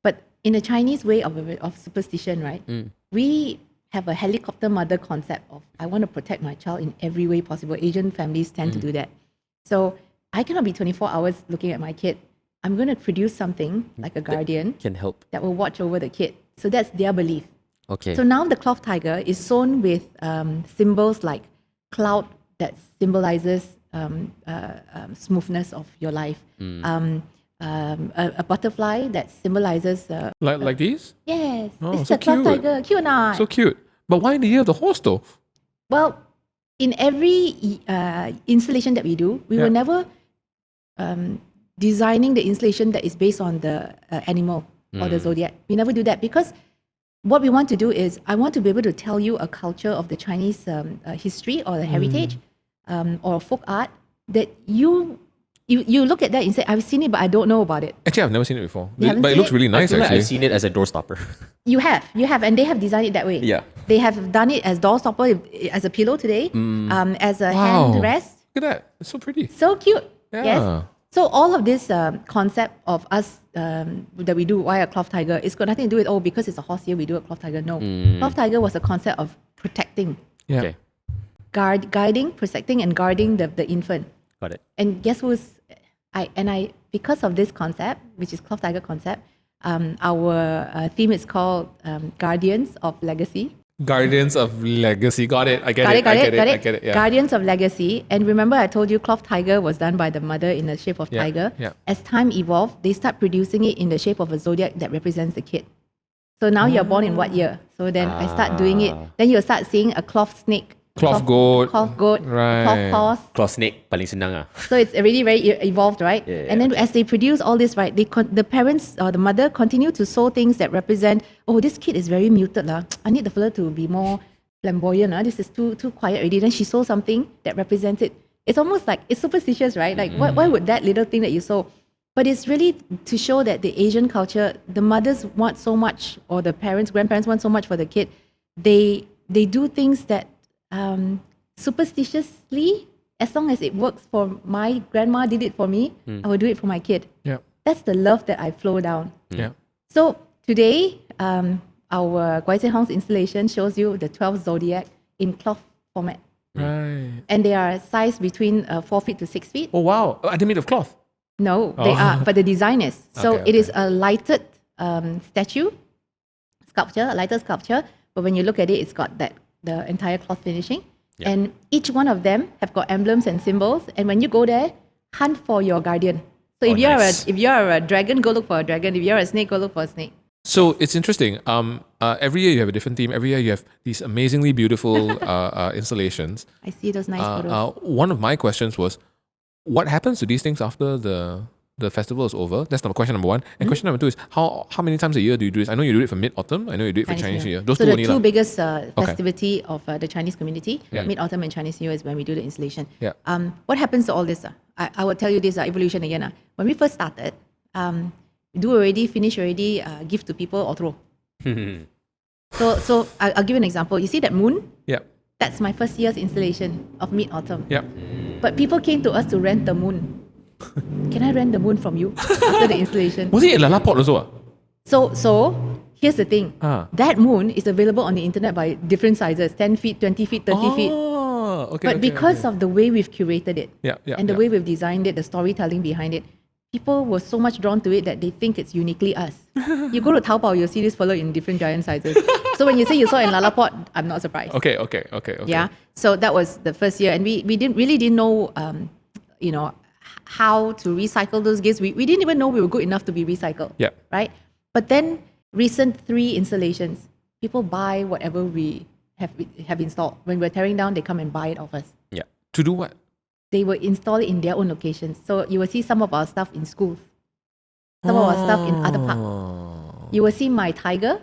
But in the Chinese way of superstition, right? We have a helicopter mother concept of I want to protect my child in every way possible. Asian families tend to do that. So I cannot be 24 hours looking at my kid. I'm going to produce something like a guardian Can help. that will watch over the kid. So that's their belief. Okay. So now the cloth tiger is sewn with symbols like cloud that symbolizes smoothness of your life. A butterfly that symbolizes Like these? yes, Oh, it's so the cloth cute. tiger. Cute or not? So cute. But why in the year of the horse though? Well, in every installation that we do, we will never designing the installation that is based on the animal or the zodiac. We never do that because what we want to do is I want to be able to tell you a culture of the Chinese history or the heritage or folk art that you look at that and say, I've seen it, but I don't know about it. Actually, I've never seen it before. You haven't But it seen looks it? really I nice feel like actually. I've seen it as a doorstopper. You have, and they have designed it that way. Yeah. They have done it as door stopper, as a pillow today, as a Wow. hand rest. Look at that. It's so pretty. So cute. Yeah. Yes. So all of this concept of us that we do, why a cloth tiger, it's got nothing to do with, because it's a horse here, we do a cloth tiger. No. Cloth tiger was a concept of protecting, Yeah. Okay. guiding, protecting, and guarding the infant. Got it. And guess who's I because of this concept, which is cloth tiger concept, our theme is called Guardians of Legacy. Guardians of Legacy. Got it. I get Got it. it, got I it, get got it. it. I get it. Yeah. Guardians of Legacy. And remember, I told you cloth tiger was done by the mother in the shape of Yeah, tiger. yeah. As time evolved, they start producing it in the shape of a zodiac that represents the kid. So now you're born in what year? So then I start doing it. Then you'll start seeing a cloth snake, Cloth goat. cloth goat, Right. cloth horse. Claw snake, paling senang ah. So it's already very evolved, right? Yeah, And then as they produce all this, right, the parents or the mother continue to sew things that represent, this kid is very muted lah. I need the fella to be more flamboyant. This is too quiet already. Then she sew something that represents it. It's almost like, it's superstitious, right? Like why would that little thing that you sew? But it's really to show that the Asian culture, the mothers want so much, or the parents, grandparents want so much for the kid. They do things that superstitiously, as long as it works for my grandma did it for me, I will do it for my kid. Yeah. That's the love that I flow down. Yeah. So today, our Kwai Chai Hong's installation shows you the 12 zodiac in cloth format. Right. And they are sized between 4 feet to 6 feet. Oh wow. Are they made of cloth? No, they are, but the design is. So Okay, it is a lighted sculpture, a lighter sculpture. But when you look at it, it's got the entire cloth finishing. Yeah. And each one of them have got emblems and symbols. And when you go there, hunt for your guardian. So if nice. if you're a dragon, go look for a dragon. If you're a snake, go look for a snake. So it's interesting. Every year you have a different theme. Every year you have these amazingly beautiful installations. I see those nice photos. One of my questions was, what happens to these things after the festival is over? That's question number one. And question number two is, how many times a year do you do this? I know you do it for Mid-Autumn. I know you do it for Chinese New Year. Those so two the only two lah. biggest festivity of the Chinese community, Yeah. Mid-Autumn and Chinese New Year, is when we do the installation. Yeah. What happens to all this? I will tell you this evolution again. When we first started, do already, finish already, give to people or throw. So I'll give you an example. You see that moon? Yeah. That's my first year's installation of Mid-Autumn. Yeah. But people came to us to rent the moon. Can I rent the moon from you after the installation? Was it in Lalaport also? So here's the thing. Ah. That moon is available on the internet by different sizes, 10 feet, 20 feet, 30 feet. Oh, okay. But because of the way we've curated it Yeah, and the way we've designed it, the storytelling behind it, people were so much drawn to it that they think it's uniquely us. You go to Taobao, you'll see this fellow in different giant sizes. So when you say you saw it in Lalaport, I'm not surprised. Okay. Yeah. So that was the first year, and we didn't know, how to recycle those gifts. We didn't even know we were good enough to be recycled. Yeah. Right. But then recent 3 installations, people buy whatever we have installed. When we're tearing down, they come and buy it off us. Yeah. To do what? They will install it in their own locations. So you will see some of our stuff in schools, some of our stuff in other parks. You will see my tiger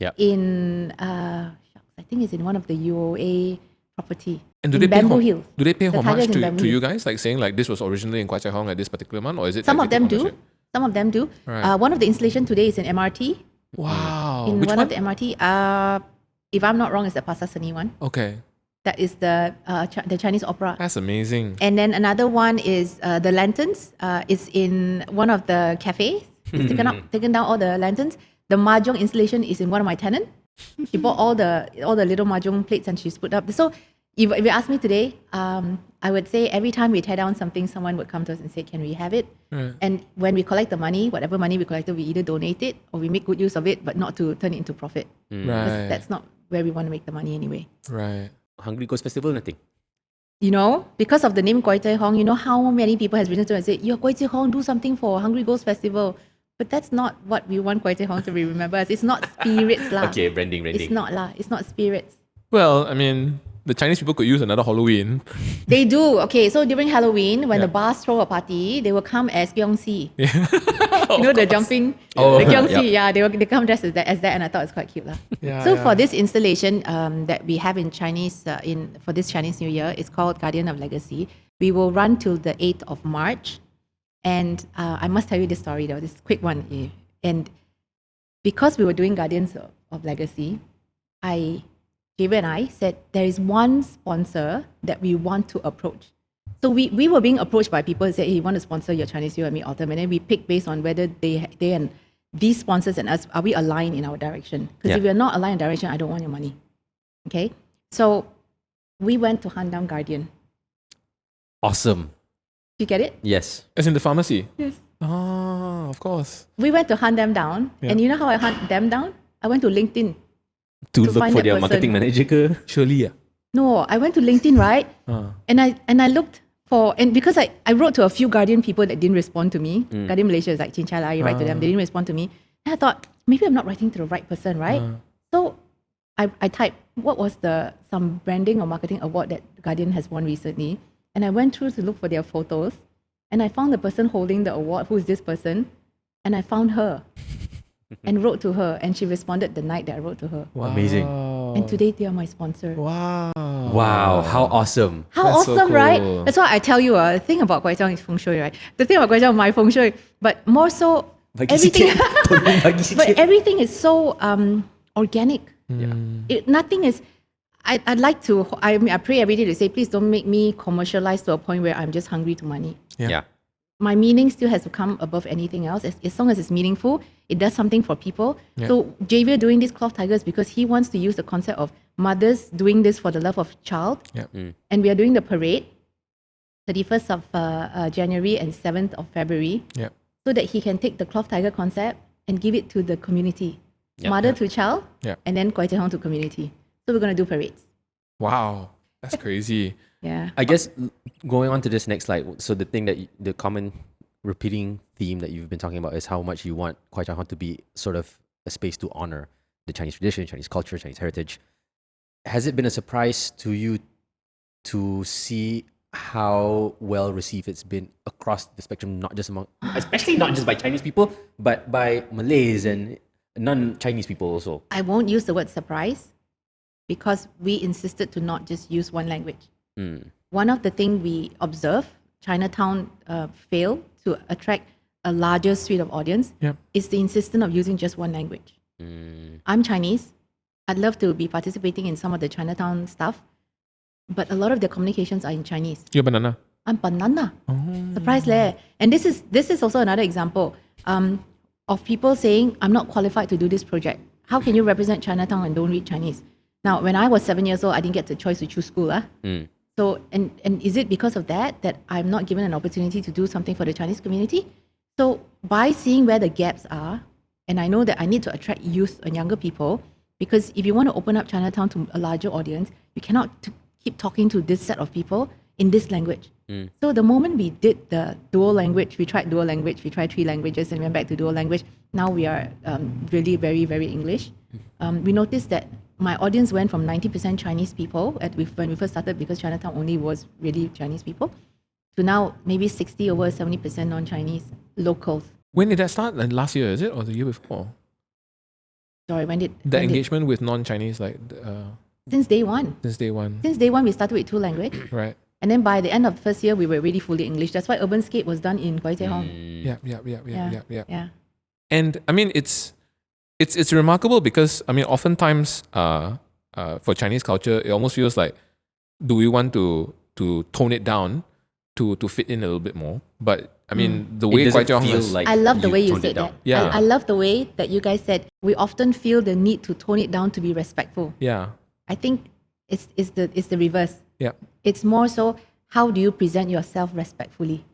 Yeah. in, I think it's in one of the UOA property. And do in they pay Bamboo Hills. Do they pay The homage tigers in Bamboo to you Hills. guys, like saying like this was originally in Kwai Chai Hong at this particular month, or is it? Some like of they them take do. ownership? Some of them do. Right. One of the installation today is in MRT. Wow. In Which one one? of the MRT. If I'm not wrong, it's the Pasar Seni one. Okay. That is the Chinese opera. That's amazing. And then another one is the lanterns. It's in one of the cafes. It's taken down all the lanterns. The mahjong installation is in one of my tenants. She bought all the little mahjong plates and she's put up. So if you ask me today, I would say every time we tear down something, someone would come to us and say, "Can we have it?" And when we collect the money, whatever money we collected, we either donate it or we make good use of it, but not to turn it into profit. Right. That's not where we want to make the money anyway. Right. Hungry Ghost Festival, nothing. You know, because of the name Kwai Chai Hong, you know how many people has written to us and said, "You're Kwai Chai Hong, do something for Hungry Ghost Festival." But that's not what we want Kwai Chai Hong to be remembered as. It's not spirits lah. Okay, branding. It's not lah. It's not spirits. Well, I mean, the Chinese people could use another Halloween. They do. Okay, so during Halloween, when the bars throw a party, they will come as Gyeongsi. You know the jumping, the Gyeongsi. Yeah, they come dressed as that, and I thought it's quite cute lah. So for this installation that we have in Chinese, for this Chinese New Year, it's called Guardian of Legacy. We will run till the 8th of March. And I must tell you this story though, this quick one. And because we were doing Guardians of Legacy, Javier and I said, there is one sponsor that we want to approach. So we were being approached by people who said, hey, you want to sponsor your Chinese New Year Mid Autumn? And then we picked based on whether they and these sponsors and us, are we aligned in our direction? Because if we're not aligned in direction, I don't want your money. Okay? So we went to Handam Guardian. Awesome. You get it? Yes. As in the pharmacy. Yes. Ah, of course. We went to hunt them down. Yeah. And you know how I hunt them down? I went to LinkedIn. To To look find for that their person. marketing manager ke? Surely, yeah. No, I went to LinkedIn, right? And I looked for, and because I wrote to a few Guardian people that didn't respond to me. Guardian Malaysia is like Zeen Chang, I write to them, they didn't respond to me. And I thought, maybe I'm not writing to the right person, right? So I typed, what was some branding or marketing award that Guardian has won recently? And I went through to look for their photos. And I found the person holding the award, who is this person? And I found her and wrote to her. And she responded the night that I wrote to her. Wow. Amazing. And today they are my sponsor. Wow. Wow, how awesome. How That's so awesome, right? cool. That's why I tell you, the thing about Kwai Chai is feng shui, right? The thing about Kwai Chai is my feng shui, but more so, Bagi everything, sikit. Tolong bagi sikit. but everything is so organic. Nothing is. I'd like to. I pray every day to say, please don't make me commercialize to a point where I'm just hungry to money. Yeah. My meaning still has to come above anything else. As long as it's meaningful, it does something for people. So Javier doing this cloth tigers because he wants to use the concept of mothers doing this for the love of child. And we are doing the parade, 31st of January and 7th of February, so that he can take the cloth tiger concept and give it to the community. Mother to child, and then Kwai Chai Hong to community. So we're going to do parades. Wow. That's crazy. Yeah. I guess going on to this next slide, so the thing that the common repeating theme that you've been talking about is how much you want Kwai Chai Hong to be sort of a space to honor the Chinese tradition, Chinese culture, Chinese heritage. Has it been a surprise to you to see how well received it's been across the spectrum, not just especially not just by Chinese people, but by Malays and non-Chinese people also? I won't use the word surprise because we insisted to not just use one language. One of the things we observe, Chinatown failed to attract a larger suite of audience is the insistence of using just one language. I'm Chinese. I'd love to be participating in some of the Chinatown stuff, but a lot of the communications are in Chinese. You're banana. I'm banana. Surprise leh. And this is also another example of people saying, I'm not qualified to do this project. How can you represent Chinatown and don't read Chinese? Now, when I was 7 years old, I didn't get the choice to choose school. So, and is it because of that I'm not given an opportunity to do something for the Chinese community? So by seeing where the gaps are, and I know that I need to attract youth and younger people, because if you want to open up Chinatown to a larger audience, you cannot keep talking to this set of people in this language. So the moment we did the dual language, we tried dual language, we tried 3 languages and went back to dual language. Now we are really very, very English. We noticed that my audience went from 90% Chinese people when we first started, because Chinatown only was really Chinese people, to now maybe 60 over 70% non-Chinese locals. When did that start? Like last year, is it? Or the year before? Sorry, when did Engagement with non-Chinese, since day one. since day one. Since day one, we started with 2 languages. Right. And then by the end of the first year, we were really fully English. That's why Urbanscape was done in Kwai Chai Hong. Yeah. And I mean, it's remarkable because I mean, oftentimes for Chinese culture, it almost feels like, do we want to tone it down to fit in a little bit more? But I mean, the It way Kwai doesn't Chai Hong feel is, like I love the way you toned it said that. down. Yeah. I love the way that you guys said we often feel the need to tone it down to be respectful. yeah, I think it's the reverse. yeah, It's more so how do you present yourself respectfully?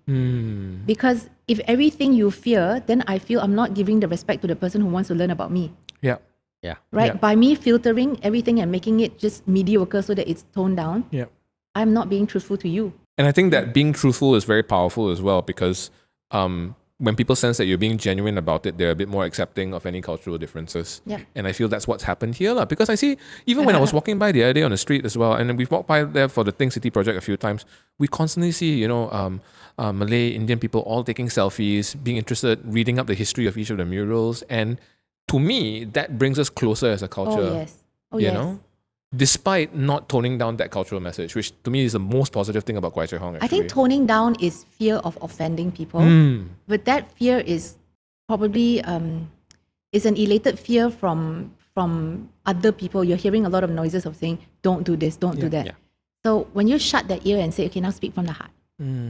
Because if everything you fear, then I feel I'm not giving the respect to the person who wants to learn about me. yeah, Yeah. Right? Yeah. By me filtering everything and making it just mediocre so that it's toned down, yeah. I'm not being truthful to you. And I think that being truthful is very powerful as well because when people sense that you're being genuine about it, they're a bit more accepting of any cultural differences. Yeah. And I feel that's what's happened here. Lah. Because I see, even when I was walking by the other day on the street as well, and then we've walked by there for the Think City project a few times, we constantly see, Malay, Indian people all taking selfies, being interested, reading up the history of each of the murals. And to me, that brings us closer as a culture. Oh, yes. Oh, you yes. know? Despite not toning down that cultural message, which to me is the most positive thing about Kwai Chai Hong. I think toning down is fear of offending people. But that fear is probably is an elated fear from other people. You're hearing a lot of noises of saying, don't do this, don't do that. Yeah. So when you shut that ear and say, okay, now speak from the heart.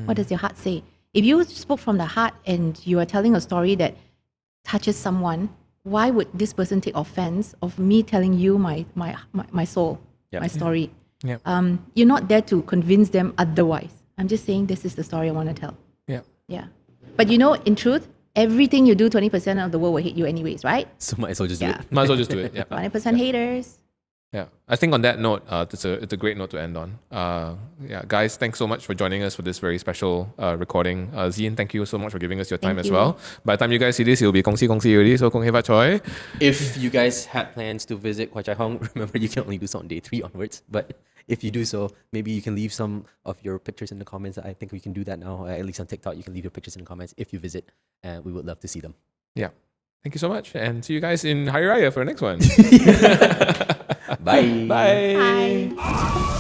What does your heart say? If you spoke from the heart and you are telling a story that touches someone, why would this person take offense of me telling you my soul, Yeah. my story? Yeah. You're not there to convince them otherwise. I'm just saying this is the story I want to tell. Yeah. Yeah. But in truth, everything you do, 20% of the world will hate you anyways, right? So might as well just do Yeah. it. Might as well just do it. Yeah. 20% haters. Yeah, I think on that note, it's a great note to end on. Yeah, guys, thanks so much for joining us for this very special recording. Zeen, thank you so much for giving us your time Thank as you. well. By the time you guys see this, it'll be Kong Si already, so Kong Hei Fat Choi. If you guys had plans to visit Kwai Chai Hong, remember you can only do so on day 3 onwards. But if you do so, maybe you can leave some of your pictures in the comments. I think we can do that now. At least on TikTok, you can leave your pictures in the comments if you visit, and we would love to see them. Yeah, thank you so much, and see you guys in Hari Raya for the next one. Bye. Bye. Bye.